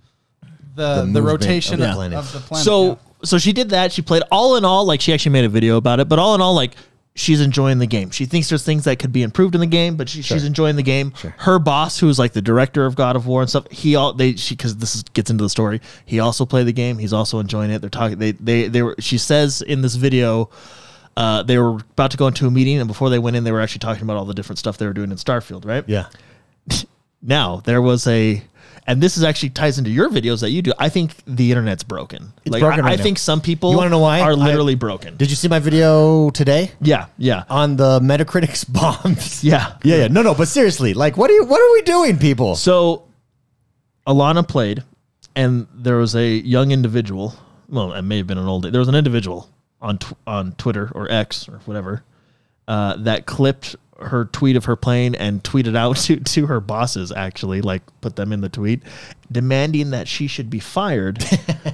the rotation of the planet. So she did that. She played. All in all, she actually made a video about it. But all in all, she's enjoying the game. She thinks there's things that could be improved in the game, but she's enjoying the game. Sure. Her boss, who's the director of God of War and stuff, because gets into the story. He also played the game. He's also enjoying it. They're talking. They were. She says in this video, they were about to go into a meeting, and before they went in, they were actually talking about all the different stuff they were doing in Starfield. Right? Yeah. Now there was and this is actually ties into your videos that you do. I think the internet's broken. It's broken right I think some people you want to know why? Are literally broken. Did you see my video today? Yeah. On the Metacritic's bombs. Yeah. No, but seriously, what are we doing, people? So Alana played, and there was a young individual. Well, it may have been an old. There was an individual on Twitter or X or whatever that clipped her tweet of her playing and tweeted out to her bosses, actually, like put them in the tweet, demanding that she should be fired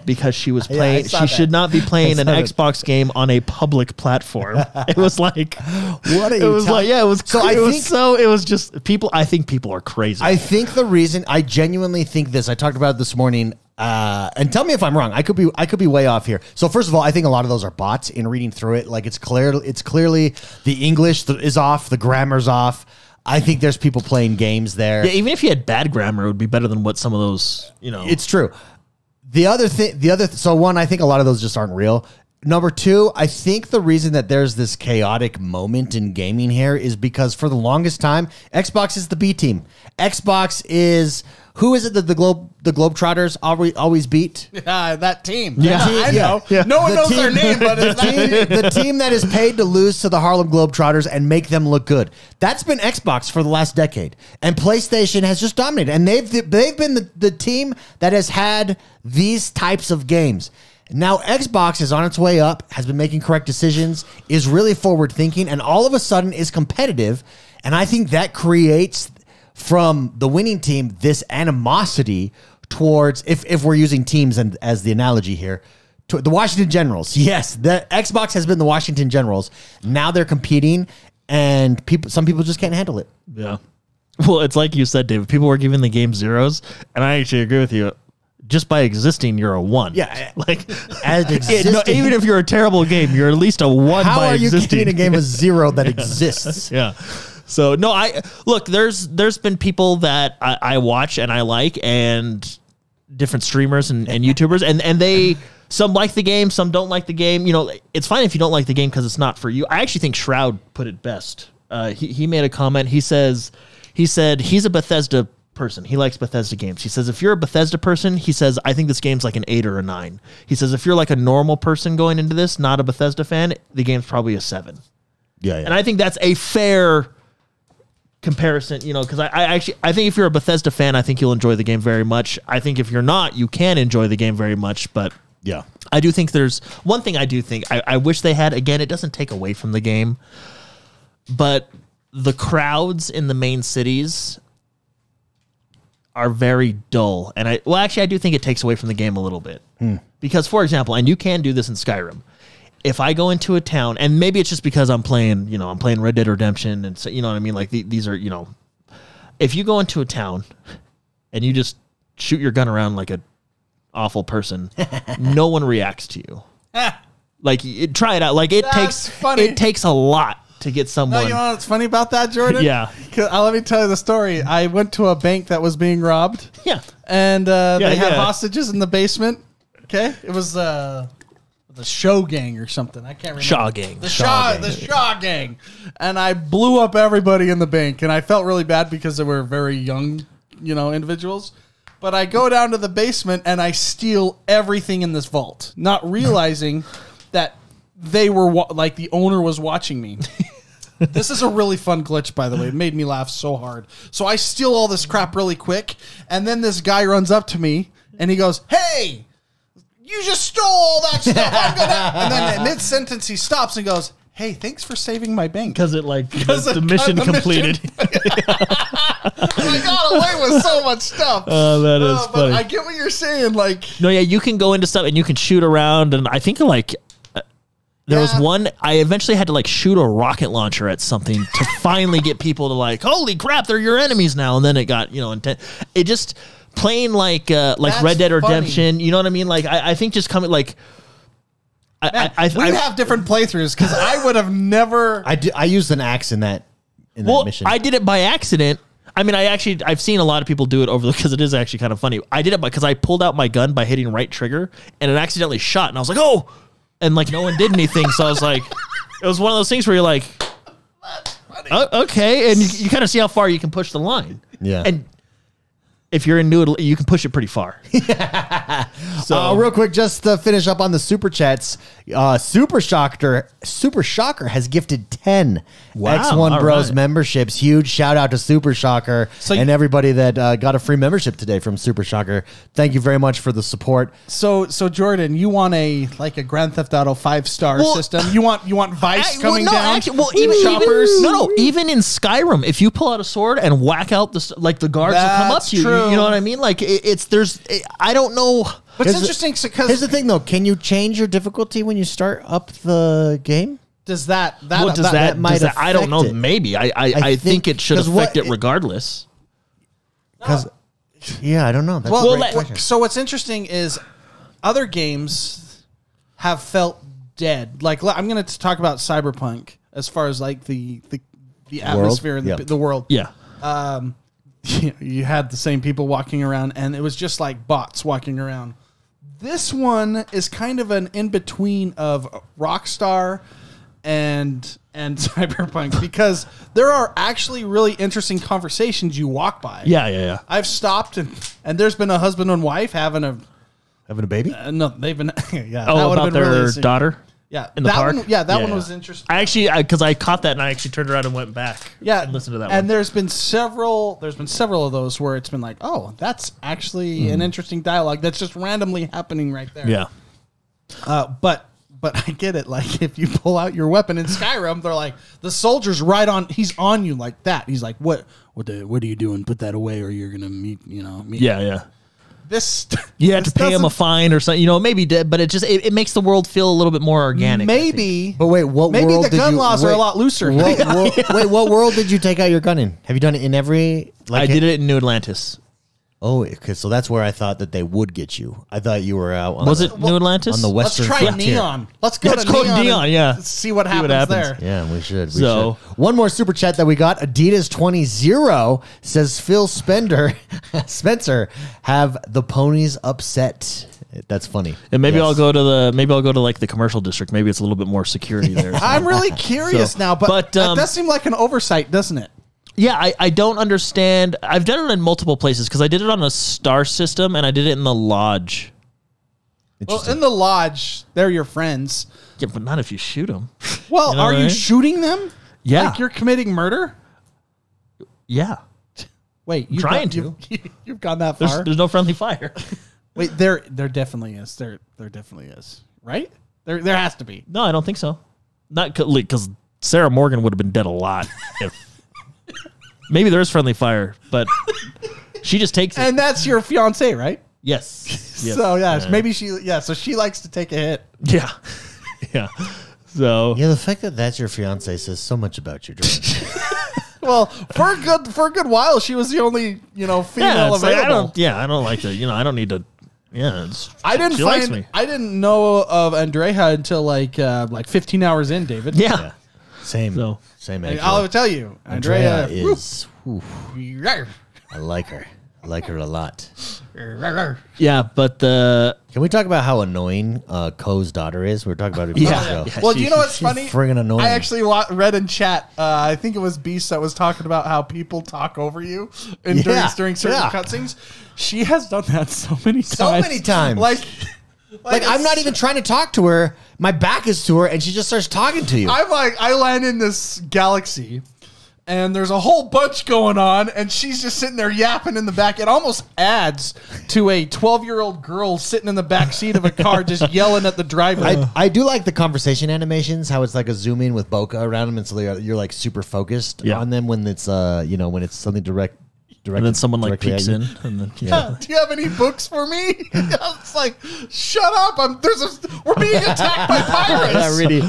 because she was playing. She should not be playing an Xbox game on a public platform. It was like, what? It was like, yeah, it was. So it was just people. I think people are crazy. I think the reason, I genuinely think this. I talked about it this morning. And tell me if I'm wrong. I could be way off here. So first of all, I think a lot of those are bots. In reading through it, like it's clearly the English is off, the grammar's off. I think there's people playing games there. Yeah, even if you had bad grammar, it would be better than what some of those, It's true. So one, I think a lot of those just aren't real. Number two, I think the reason that there's this chaotic moment in gaming here is because for the longest time, Xbox is the B team. Xbox is, who is it that the Globetrotters always beat? That team. Yeah, I know. Yeah. No one knows their name, but it's the team that is paid to lose to the Harlem Globetrotters and make them look good. That's been Xbox for the last decade, and PlayStation has just dominated. And they've been the team that has had these types of games. Now Xbox is on its way up, has been making correct decisions, is really forward thinking, and all of a sudden is competitive. And I think that creates from the winning team this animosity towards, if we're using teams and as the analogy here, to the Washington Generals. Yes, the Xbox has been the Washington Generals. Now they're competing, and some people just can't handle it. Yeah. Well, it's like you said, David. People were giving the game zeros, and I actually agree with you. Just by existing, you're a 1. Yeah, like as existing, even if you're a terrible game, you're at least a 1 How by are existing. you getting a game of 0 that exists? Yeah. So no, there's been people that I watch and I like, and different streamers and YouTubers, and they, some like the game, some don't like the game. It's fine if you don't like the game because it's not for you. I actually think Shroud put it best. He made a comment. He said he's a Bethesda person. He likes Bethesda games. He says, if you're a Bethesda person, he says, I think this game's like an 8 or a 9. He says, if you're like a normal person going into this, not a Bethesda fan, the game's probably a 7. Yeah. And I think that's a fair comparison, because I think if you're a Bethesda fan, I think you'll enjoy the game very much. I think if you're not, you can enjoy the game very much, but yeah, I do think there's one thing I wish they had. Again, it doesn't take away from the game, but the crowds in the main cities are very dull. And I do think it takes away from the game a little bit. Because, for example, and you can do this in Skyrim, if I go into a town, and maybe it's just because I'm playing Red Dead Redemption, and so, you know what I mean? Like these are, if you go into a town and you just shoot your gun around like a awful person, no one reacts to you. Like try it out. Like it takes a lot to get someone. No, you know what's funny about that, Jordan? Yeah. Let me tell you the story. I went to a bank that was being robbed. Yeah. And they had hostages in the basement. Okay. It was the Show Gang or something. I can't remember. Shaw Gang. The Shaw Gang. And I blew up everybody in the bank. And I felt really bad because they were very young, individuals. But I go down to the basement and I steal everything in this vault, not realizing that they were like the owner was watching me. This is a really fun glitch, by the way. It made me laugh so hard. So I steal all this crap really quick, and then this guy runs up to me and he goes, "Hey, you just stole all that stuff. And then mid-sentence he stops and goes, "Hey, thanks for saving my bank." Because the mission completed. I got away with so much stuff. Oh, that is funny. But I get what you're saying. No, yeah, you can go into stuff and you can shoot around, and I think there was one, I eventually had to shoot a rocket launcher at something to finally get people to holy crap, they're your enemies now. And then it got, intense. It just playing like Red Dead Redemption, funny. You know what I mean? I think just coming we have different playthroughs because I would have never. I used an axe in that mission. I did it by accident. I mean, I've seen a lot of people do it because it is actually kind of funny. I did it because I pulled out my gun by hitting right trigger and it accidentally shot. And I was like, oh, and no one did anything. So I was like, it was one of those things where you're like, oh, okay. And you kind of see how far you can push the line. Yeah. And if you're in new, you can push it pretty far. So real quick, just to finish up on the super chats, Super Shocker has gifted 10 XoneBros right. memberships. Huge shout out to Super Shocker and everybody that got a free membership today from Super Shocker. Thank you very much for the support. So Jordan, you want a Grand Theft Auto 5-star system? You want Vice coming down? Even in Skyrim, if you pull out a sword and whack out the guards will come up to you. You know what I mean? Like I don't know. But it's interesting because here's the thing, though. Can you change your difficulty when you start up the game? Does that I don't know. Maybe I think it should affect it regardless. Because I don't know. That's so what's interesting is other games have felt dead. Like I'm going to talk about Cyberpunk as far as like the atmosphere and the world. Yeah. You had the same people walking around, and it was just like bots walking around. This one is kind of an in-between of Rockstar and Cyberpunk because there are actually really interesting conversations you walk by. Yeah. I've stopped, and there's been a husband and wife having a baby? No, they've been... yeah. Oh, about their daughter? Yeah, in the park. That one was interesting. I actually, because I caught that and I actually turned around and went back. Yeah, and listened to that. And one. there's been several of those where it's been like, oh, that's actually an interesting dialogue that's just randomly happening right there. Yeah. But I get it. Like if you pull out your weapon in Skyrim, they're like the soldier's right on. He's on you like that. He's like, what are you doing? Put that away, or you're gonna meet. Yeah. You have to pay him a fine or something, maybe, but it makes the world feel a little bit more organic. Maybe. But wait, what maybe world the gun laws are a lot looser. What world did you take out your gun in? Have you done it in every? I did it in New Atlantis. Oh, okay. So that's where I thought that they would get you. I thought you were out. Was it New Atlantis? On the western Let's try frontier. Neon. Let's go to Neon. Yeah. See what happens there. Yeah, we should. We One more super chat that we got. Adidas20 says Phil Spencer have the ponies upset. That's funny. And maybe I'll go to the commercial district. Maybe it's a little bit more security there. I'm really curious now, but that does seem like an oversight, doesn't it? Yeah, I don't understand. I've done it in multiple places because I did it on a star system and I did it in the lodge. Well, in the lodge, they're your friends. Yeah, but not if you shoot them. Well, are you shooting them? Yeah. Like you're committing murder? Yeah. Wait, you've gone that far? There's no friendly fire. Wait, there definitely is. There definitely is. Right? There has to be. No, I don't think so. Not because Sarah Morgan would have been dead a lot if... Maybe there is friendly fire, but she just takes it. And that's your fiance, right? Yes. So maybe so she likes to take a hit. Yeah. Yeah. So the fact that that's your fiance says so much about you, Jordan. Well, for a good while, she was the only female available. I don't like to. I don't need to. Yeah, I didn't know of Andrea until like 15 hours in, David. Yeah. Same. Same. I'll tell you, Andrea is. I like her. I like her a lot. Yeah, but can we talk about how annoying Co's daughter is? We were talking about it. Yeah. Well, do you know what's funny? Friggin' annoying. I actually read in chat. I think it was Beast that was talking about how people talk over you during certain cutscenes. She has done that so many times. So many times. Like I'm not even trying to talk to her. My back is to her, and she just starts talking to you. I'm like, I land in this galaxy, and there's a whole bunch going on, and she's just sitting there yapping in the back. It almost adds to a 12-year-old girl sitting in the back seat of a car just yelling at the driver. I do like the conversation animations, how it's like a zoom in with bokeh around them, and so you're like super focused on them when it's when it's something direct. And then someone like peeks in. And then, do you have any books for me? It's like, shut up! We're being attacked by pirates. Yeah, really.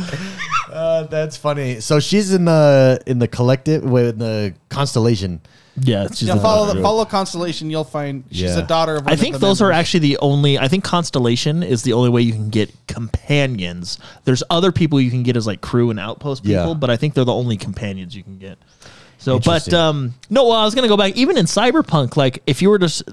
That's funny. So she's in the collective, in the constellation. Yeah, follow Constellation. You'll find she's a daughter of. I think those are actually the only. I think Constellation is the only way you can get companions. There's other people you can get as like crew and outpost people, but I think they're the only companions you can get. So, but no. Well, I was gonna go back. Even in Cyberpunk, like if you were to,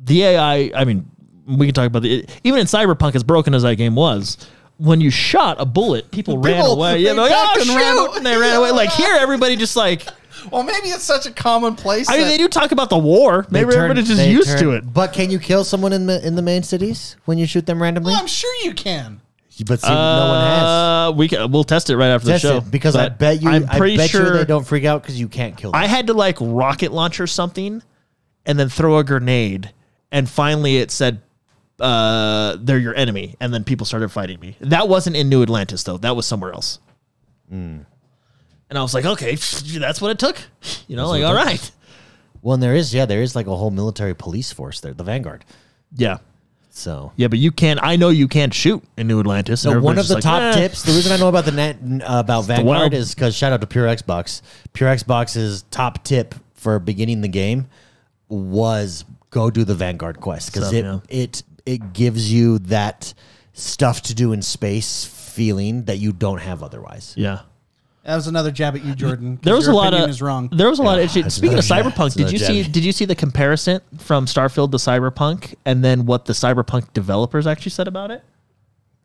the AI. I mean, we can talk about even in Cyberpunk, as broken as that game was, when you shot a bullet, people ran away. Yeah, like, oh shoot, and they ran away. Like here, everybody just like Well, maybe it's such a commonplace. I mean, they do talk about the war. Maybe everybody's just used to it. But can you kill someone in the main cities when you shoot them randomly? Well, I'm sure you can. But see, no one has. We'll test it right after the show. Because I bet you, I'm pretty sure they don't freak out because you can't kill them. I had to like rocket launcher something and then throw a grenade. And finally it said, they're your enemy. And then people started fighting me. That wasn't in New Atlantis, though. That was somewhere else. And I was like, okay, that's what it took. You know, like, all right. Well, and there is like a whole military police force there, the Vanguard. Yeah. So yeah, but you can. I know you can't shoot in New Atlantis. So one of the top tips. The reason I know about about Vanguard is because shout out to Pure Xbox. Pure Xbox's top tip for beginning the game was go do the Vanguard quest because it gives you that stuff to do in space feeling that you don't have otherwise. Yeah. That was another jab at you, Jordan. There was a lot of wrong. There was a lot of issues. Speaking of Cyberpunk, did you see the comparison from Starfield to Cyberpunk, and then what the Cyberpunk developers actually said about it?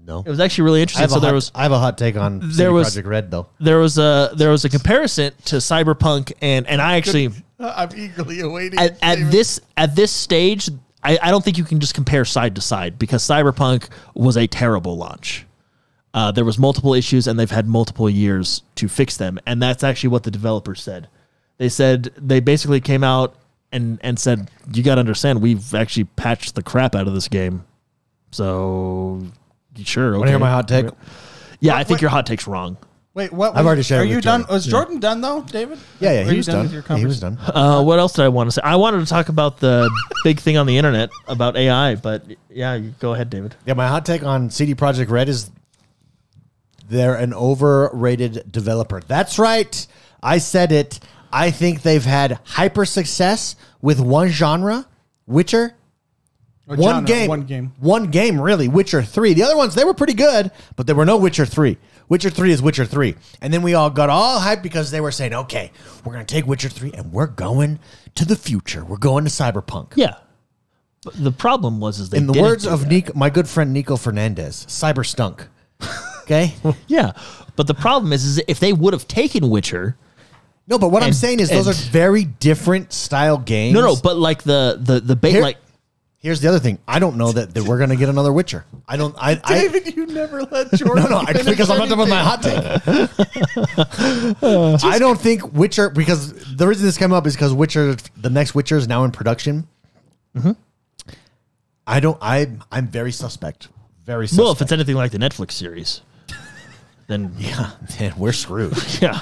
No, it was actually really interesting. I have a hot take on CD Projekt Red though. There was a comparison to Cyberpunk, and I actually I'm eagerly awaiting at this stage. I don't think you can just compare side to side because Cyberpunk was a terrible launch. There was multiple issues, and they've had multiple years to fix them. And that's actually what the developers said. They said they basically came out and said, you got to understand, we've actually patched the crap out of this game. So, sure. Okay. Want to hear my hot take? Yeah, I think your hot take's wrong. Wait, what? I've already shared. Are you done? Was Jordan done though, David? Yeah, he was done. He was done. What else did I want to say? I wanted to talk about the big thing on the internet about AI, but yeah, you go ahead, David. Yeah, my hot take on CD Projekt Red is they're an overrated developer. That's right. I said it. I think they've had hyper success with one genre, Witcher. One game, really. Witcher 3. The other ones, they were pretty good, but there were no Witcher 3. Witcher 3 is Witcher 3. And then we all got all hyped because they were saying, okay, we're going to take Witcher 3 and we're going to the future. We're going to Cyberpunk. Yeah. But the problem was they in the words of my good friend Nico Fernandez, cyber stunk. Okay? Yeah. But the problem is if they would have taken Witcher. No, but what I'm saying is those are very different style games. No, but like the bait, here's the other thing. I don't know that we're going to get another Witcher. David, you never let Jordan. No, because I'm not done with my hot take. I don't think Witcher, because the reason this came up is because the next Witcher is now in production. Mm-hmm. I'm very suspect. Very suspect. Well, if it's anything like the Netflix series, then we're screwed. Yeah.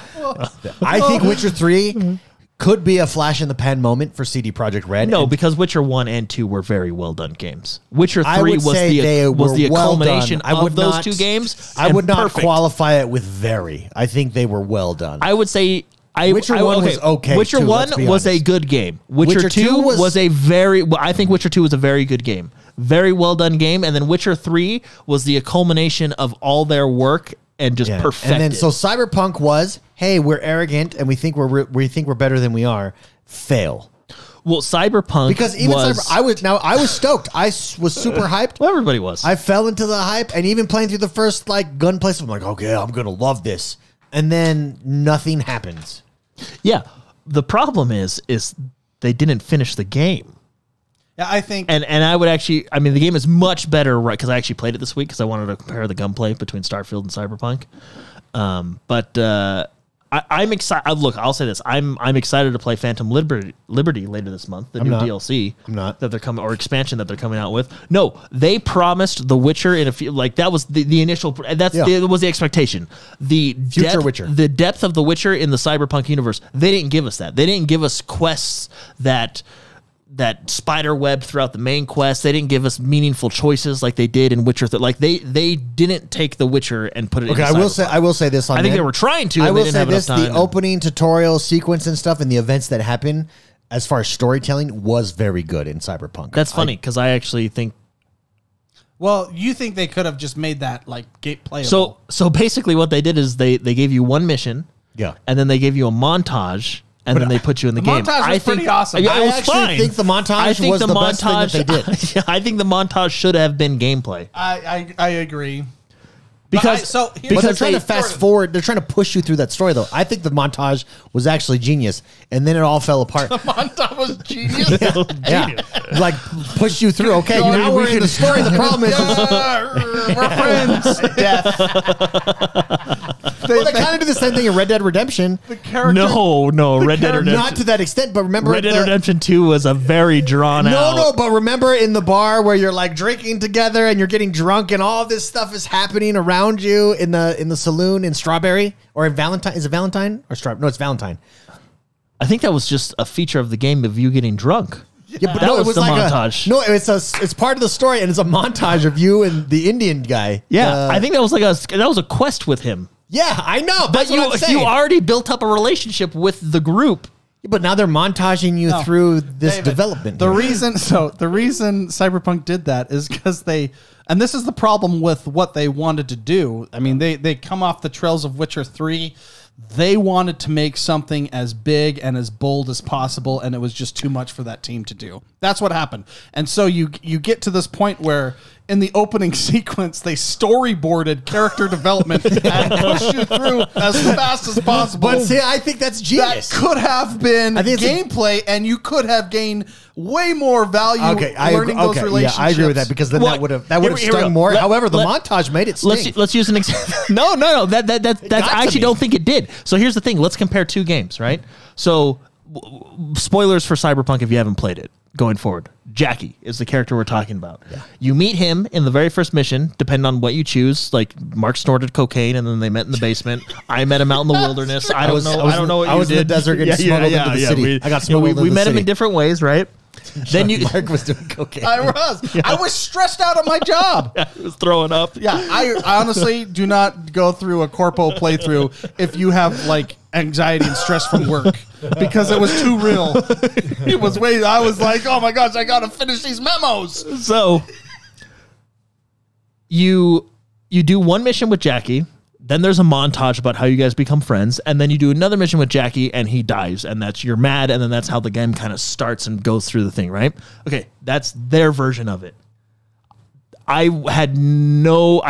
I think Witcher 3 could be a flash in the pan moment for CD Projekt Red. No, because Witcher 1 and 2 were very well done games. Witcher 3 was the culmination of those two games. I would not qualify it with very. I think they were well done. I would say Witcher 1 was okay. Witcher 1 was a good game. Witcher 2 was a very I think Witcher 2 was a very good game. Very well done game. And then Witcher 3 was the culmination of all their work and just perfected. And then so Cyberpunk was, hey, we're arrogant and we think we're better than we are. Fail. Well, Cyberpunk because even I was stoked. I was super hyped. Well, everybody was. I fell into the hype, and even playing through the first gunplay, I'm like, okay, I'm gonna love this, and then nothing happens. Yeah, the problem is they didn't finish the game. Yeah, I think, and I would actually, I mean, the game is much better, right? Because I actually played it this week because I wanted to compare the gunplay between Starfield and Cyberpunk. I'm excited. Look, I'll say this: I'm excited to play Phantom Liberty later this month. The new DLC. I'm not that they're coming or expansion that they're coming out with. No, they promised The Witcher in a few. Like that was the initial. That was the expectation. The future Witcher. The depth of The Witcher in the Cyberpunk universe. They didn't give us that. They didn't give us quests that spider web throughout the main quest. They didn't give us meaningful choices like they did in Witcher. Like they didn't take The Witcher and put it. Okay, I will say this. I think they were trying to. I will say this: the opening tutorial sequence and stuff, and the events that happen, as far as storytelling, was very good in Cyberpunk. That's funny because I actually think. Well, you think they could have just made that gate playable? So basically, what they did is they gave you one mission, and then they gave you a montage. And then they put you in the game. Montage was pretty awesome. I actually think the montage was the best thing that they did. I think the montage should have been gameplay. I agree. Because but they're trying to fast forward. They're trying to push you through that story, though. I think the montage was actually genius, and then it all fell apart. The montage was genius. Yeah. Like push you through. Okay, now we're in the story. The problem is we're friends. Death. They kind of do the same thing in Red Dead Redemption. The character, no, Red Dead Redemption. Not to that extent, but remember, Red Dead Redemption 2 was a very drawn out. No, but remember in the bar where you're like drinking together and you're getting drunk and all this stuff is happening around you in the saloon in Strawberry or in Valentine. Is it Valentine or Strawberry? No, it's Valentine. I think that was just a feature of the game of you getting drunk. Yeah, but that no, was it was the like montage. It's part of the story, and it's a montage of you and the Indian guy. Yeah, I think that was a quest with him. Yeah, I know. That's what I'm saying. You already built up a relationship with the group. Yeah, but now they're montaging you through this development. The reason Cyberpunk did that is because and this is the problem with what they wanted to do. I mean, they come off the trails of Witcher 3. They wanted to make something as big and as bold as possible, and it was just too much for that team to do. That's what happened. And so you get to this point where in the opening sequence, they storyboarded character development and pushed you through as fast as possible. But see, I think that's genius. That could have been gameplay, and you could have gained way more value learning those relationships. Yeah, I agree with that because then that would have stung more. However, the montage made it sting. Let's use an example. No. I actually don't think it did. So here's the thing. Let's compare two games, right? So spoilers for Cyberpunk if you haven't played it. Going forward, Jackie is the character we're talking about. Yeah. You meet him in the very first mission, depending on what you choose. Like Mark snorted cocaine, and then they met in the basement. I met him out in the wilderness. I don't know what you did. I was in the desert getting smuggled into the city. I got smuggled into the city. We met him in different ways, right? Then Mark was doing cocaine. I was stressed out on my job. I was throwing up. Yeah, I honestly do not go through a corpo playthrough if you have like anxiety and stress from work because it was too real. It was I was like, oh my gosh, I got to finish these memos. So you do one mission with Jackie. Then there's a montage about how you guys become friends, and then you do another mission with Jackie, and he dies, and you're mad, and then that's how the game kind of starts and goes through the thing, right? Okay, that's their version of it. I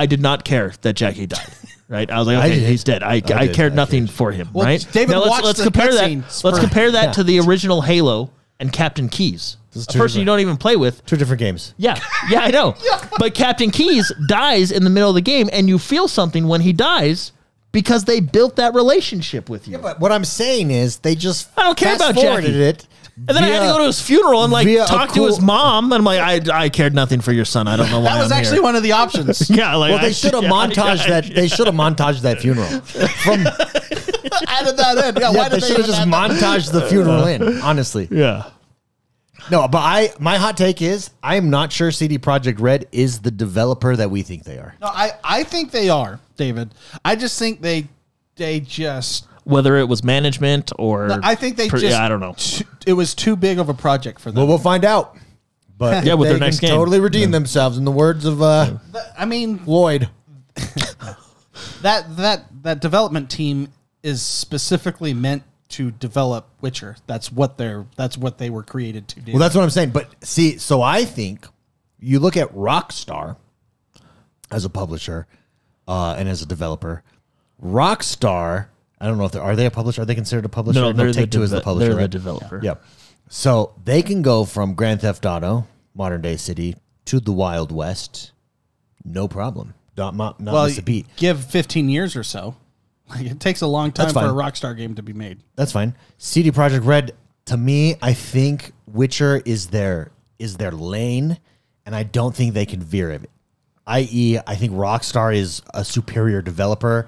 did not care that Jackie died, right? I was like, okay, he's dead. I cared nothing for him, right? David, now let's compare that. Let's compare that to the original Halo and Captain Keyes. A person you don't even play with. Two different games. Yeah, I know. But Captain Keyes dies in the middle of the game, and you feel something when he dies because they built that relationship with you. Yeah, but what I'm saying is they just I don't care about Jackie. It. And then I had to go to his funeral and talk to his mom, and I'm like, I cared nothing for your son. I don't know why. That was actually one of the options. Yeah, like they should have montaged that. They should have montaged that funeral. Added that in. Yeah, why did they should have just montaged the funeral in? Honestly, yeah. No, but my hot take is I am not sure CD Projekt Red is the developer that we think they are. No, I think they are, David. I just think they just whether it was management or I think they just I don't know. It was too big of a project for them. Well, we'll find out. But yeah, with they their next game, totally redeem themselves in the words of Lloyd. that development team is specifically meant to develop Witcher. That's what they were created to do. Well, that's what I'm saying. But see, so I think you look at Rockstar as a publisher and as a developer. Rockstar, I don't know if are they a publisher? Are they considered a publisher? No, they're Take-Two is the publisher. They're the developer. Yep. So they can go from Grand Theft Auto, Modern Day City, to the Wild West, no problem. Not miss a beat. Give 15 years or so. Like, it takes a long time for a Rockstar game to be made. That's fine. CD Projekt Red, to me, I think Witcher is their lane, and I don't think they can veer it. I.e., I think Rockstar is a superior developer.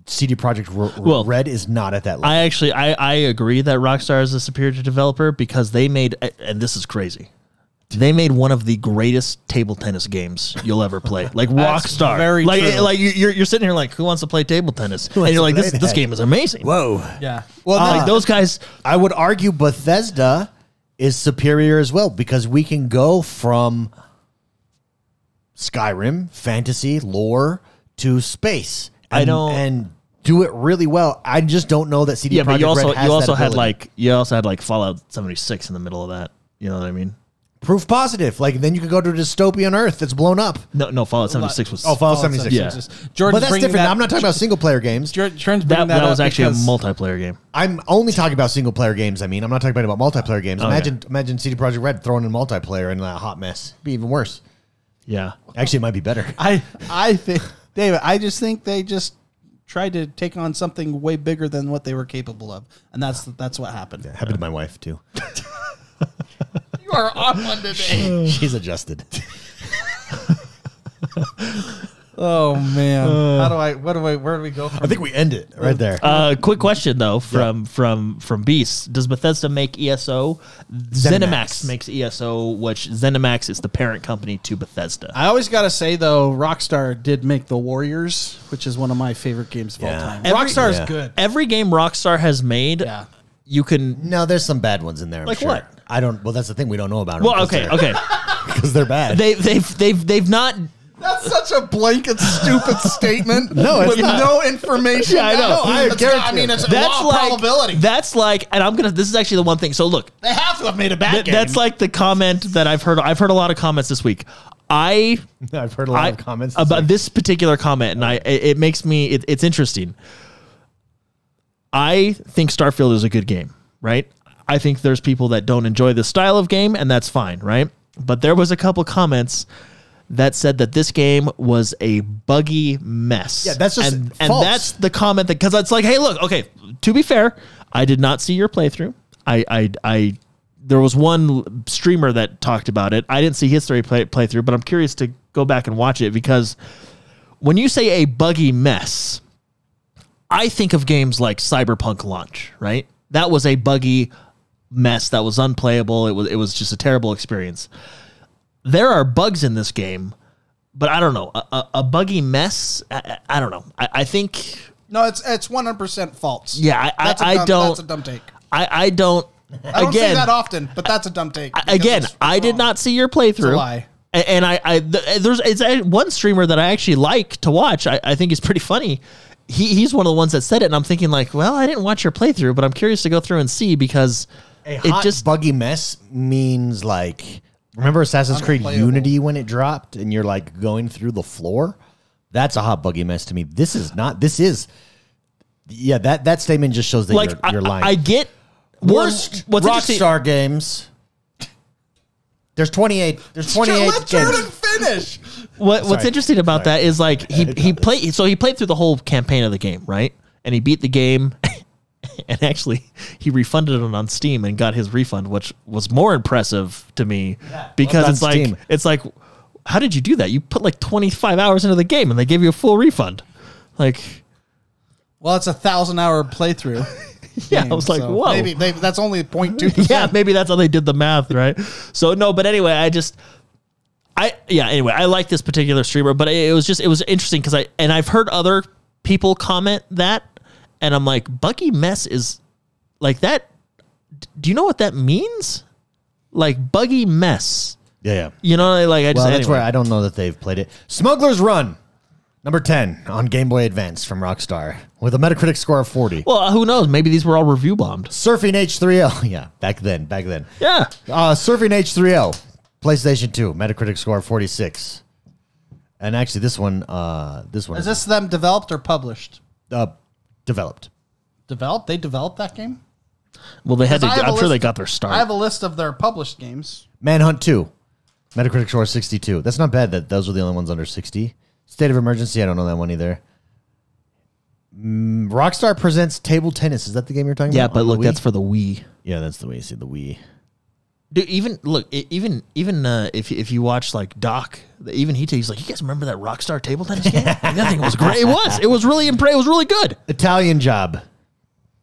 CD Projekt Red is not at that level. I agree that Rockstar is a superior developer because they made, and this is crazy, they made one of the greatest table tennis games you'll ever play. Like Rockstar, very true. Like you're sitting here like, who wants to play table tennis? And you're like, this game is amazing. Whoa, yeah. Well, like those guys, I would argue Bethesda is superior as well because we can go from Skyrim, fantasy, lore to space. And do it really well. I just don't know that CD Projekt Red has that ability. you also had like Fallout 76 in the middle of that. You know what I mean? Proof positive. Like, then you could go to a dystopian Earth that's blown up. No, Fallout 76 was. Oh, Fallout 76. Yeah. But that's different. I'm not talking about single-player games. That was actually a multiplayer game. I'm only talking about single-player games. I mean, I'm not talking about multiplayer games. Imagine CD Projekt Red throwing in multiplayer in a hot mess. It'd be even worse. Yeah. Actually, it might be better. I think, David, I just think they just tried to take on something way bigger than what they were capable of. And that's what happened. Yeah, happened to my wife, too. You are on one today. She's adjusted. Oh man! Where do we go from? I think we end it right there. Quick question though, from Beast: does Bethesda make ESO? ZeniMax makes ESO, which ZeniMax is the parent company to Bethesda. I always got to say though, Rockstar did make The Warriors, which is one of my favorite games of all time. Rockstar is good. Every game Rockstar has made, you can. No, there's some bad ones in there. Like what? I don't. Well, that's the thing. We don't know about them. Well, okay, because they're bad. They've not. That's such a blanket, stupid statement. No, it's with no information. Yeah, I know. I mean, it's a probability. That's like, and I'm gonna. This is actually the one thing. So look, they have to have made a bad game. That's like the comment that I've heard. I've heard a lot of comments this week. I've heard a lot of comments about this particular comment, and it makes me. It's interesting. I think Starfield is a good game, right? I think there's people that don't enjoy this style of game, and that's fine, right? But there was a couple comments that said that this game was a buggy mess. Yeah, that's just and that's the comment that, because it's like, hey, look, okay, to be fair, I did not see your playthrough. There was one streamer that talked about it. I didn't see his playthrough, but I'm curious to go back and watch it, because when you say a buggy mess, I think of games like Cyberpunk launch, right? That was a buggy mess that was unplayable. It was just a terrible experience. There are bugs in this game, but I don't know. A buggy mess, I don't know. I think... No, it's 100% false. Yeah, That's a dumb take. I don't... I don't say that often, but that's a dumb take. Again, I did not see your playthrough. It's a lie. And there's one streamer that I actually like to watch. I think is pretty funny. He's one of the ones that said it, and I'm thinking like, well, I didn't watch your playthrough, but I'm curious to go through and see, because buggy mess means like... Remember Assassin's Creed Unity when it dropped and you're like going through the floor? That's a hot buggy mess to me. This is not. This is. Yeah, that statement just shows that like, you're lying. I get worst Rockstar games. There's 28. There's 28 Let Jordan finish. What's interesting about that is like he played through the whole campaign of the game, right? And he beat the game. And actually, he refunded it on Steam and got his refund, which was more impressive to me, because it's like, how did you do that? You put like 25 hours into the game and they gave you a full refund. Like, well, it's a 1,000-hour playthrough. Yeah, I was like, so whoa. Maybe that's only 0.2%. Yeah, maybe that's how they did the math, right? So no, but anyway, anyway, I like this particular streamer, but it was interesting because I've heard other people comment that. And I'm like, buggy mess is like that. Do you know what that means? Like buggy mess. Yeah. You know, like that's where I don't know that they've played it. Smuggler's Run, number 10 on Game Boy Advance from Rockstar with a Metacritic score of 40. Well, who knows? Maybe these were all review bombed. Surfing H3O. Yeah, back then. Yeah. Surfing H3O, PlayStation 2, Metacritic score of 46. And actually, this one. Is this them developed or published? Developed. Developed? They developed that game? Well, they had to. I'm sure they got their start. I have a list of their published games. Manhunt 2, Metacritic score 62. That's not bad. That those are the only ones under 60. State of Emergency. I don't know that one either. Rockstar Presents Table Tennis. Is that the game you're talking about? Yeah, but look, that's for the Wii. Yeah, that's the Wii. See the Wii. Dude, even if you watch like Doc, even he's like, you guys remember that Rockstar table tennis game? That thing was great. It was really good. Italian Job.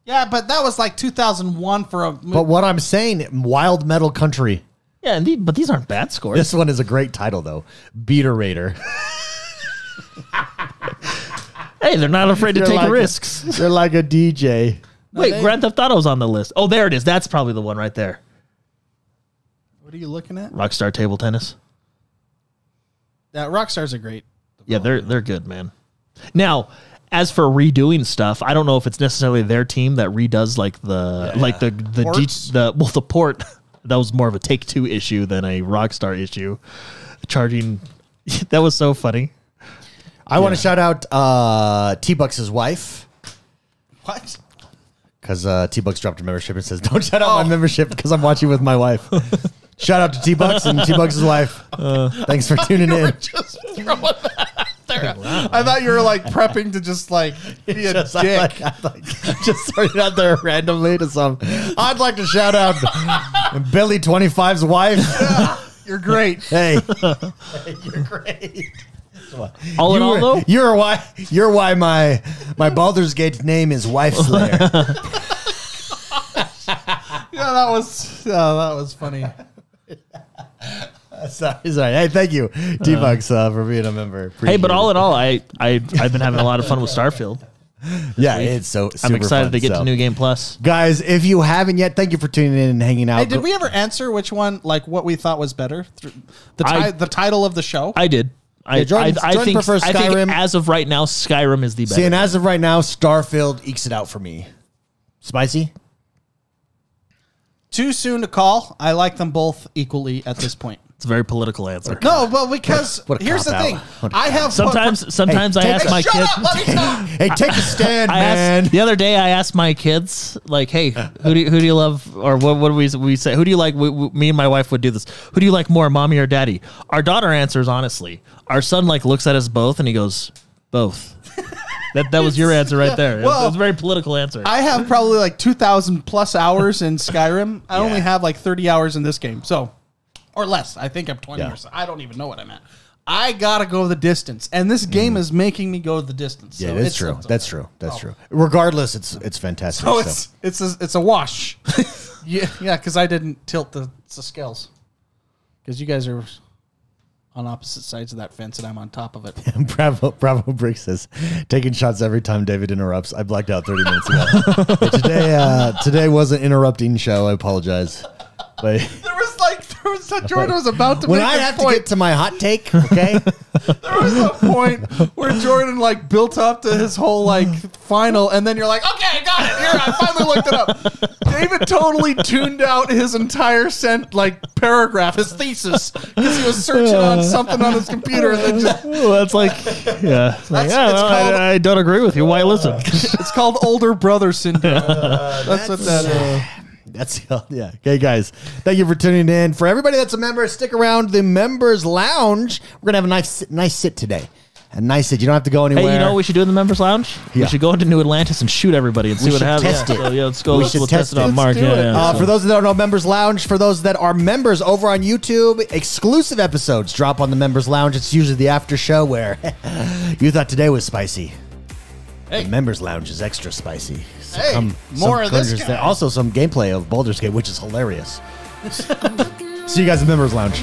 Yeah, but that was like 2001 for a movie. But what I'm saying, Wild Metal Country. Yeah, but these aren't bad scores. This one is a great title though. Beater Raider. Hey, they're not afraid to take risks. They're like a DJ. Wait, Grand Theft Auto's on the list. Oh, there it is. That's probably the one right there. What are you looking at? Rockstar Table Tennis. Yeah, Rockstar's a great. Yeah, they're good, man. Now, as for redoing stuff, I don't know if it's necessarily their team that redoes like the port. That was more of a Take-Two issue than a Rockstar issue. Charging, that was so funny. I want to shout out T-Bucks' wife. What? Because T-Bucks dropped a membership and says, don't shout out my membership because I'm watching with my wife. Shout out to T-Bucks and T-Bucks' wife. Thanks for tuning in. Just throwing that out there. Wow. I thought you were like prepping to just like be a dick. Just started out there randomly to some. I'd like to shout out Billy 25's wife. Yeah, you're great. Hey, you're great. All in all, though, you're why my Baldur's Gate name is Wife Slayer. Yeah, that was funny. Sorry. Hey, thank you, T-Bucks, for being a member. Appreciate hey, but all in all, I've been having a lot of fun with Starfield. Yeah, it's so. I'm excited fun, to get to New Game Plus, guys. If you haven't yet, thank you for tuning in and hanging out. Hey, did we ever answer which one, like what we thought was better? The title of the show. I did. Jordan prefers Skyrim. I think as of right now, Skyrim is the better. See, and as of right now, Starfield ekes it out for me. Spicy? Too soon to call. I like them both equally at this point. It's a very political answer. No, but because here's the thing. I have sometimes I ask my kids. Hey, take a stand, man. The other day I asked my kids, like, hey, who do you love, or what do we say? Who do you like? Me and my wife would do this. Who do you like more, mommy or daddy? Our daughter answers honestly. Our son like looks at us both and he goes, both. That was your answer right there. Well, it was a very political answer. I have probably like 2,000 plus hours in Skyrim. I only have like 30 hours in this game, so or less. I think I'm 20 or so. I don't even know what I'm at. I gotta go the distance, and this game is making me go the distance. Yeah, so that's true. That's true. That's true. Regardless, it's fantastic. So it's a wash. yeah, because I didn't tilt the scales because you guys are on opposite sides of that fence, and I'm on top of it. Bravo Brick says, taking shots every time David interrupts. I blacked out 30 minutes ago. Today was an interrupting show. I apologize. But Jordan was about to when make I have point. to get to my hot take, okay? There was a point where Jordan like built up to his whole like final, and then you're like, okay, I got it. Here, I finally looked it up. David totally tuned out his entire paragraph, his thesis, because he was searching on something on his computer, and then just that's like, yeah, I don't agree with you. Why listen? It's called older brother syndrome. That's what that is. Yeah. Okay, guys. Thank you for tuning in. For everybody that's a member, stick around the members lounge. We're gonna have a nice sit today. A nice sit. You don't have to go anywhere. Hey, you know what we should do in the members lounge? Yeah. We should go into New Atlantis and shoot everybody and see what happens. Test it. So, yeah, let's go. We'll test it on Mark. For those that don't know, members lounge. For those that are members over on YouTube, exclusive episodes drop on the members lounge. It's usually the after show where you thought today was spicy. Hey. The members lounge is extra spicy. So more of this guy. Also some gameplay of Baldur's Gate, which is hilarious. See you guys in members lounge.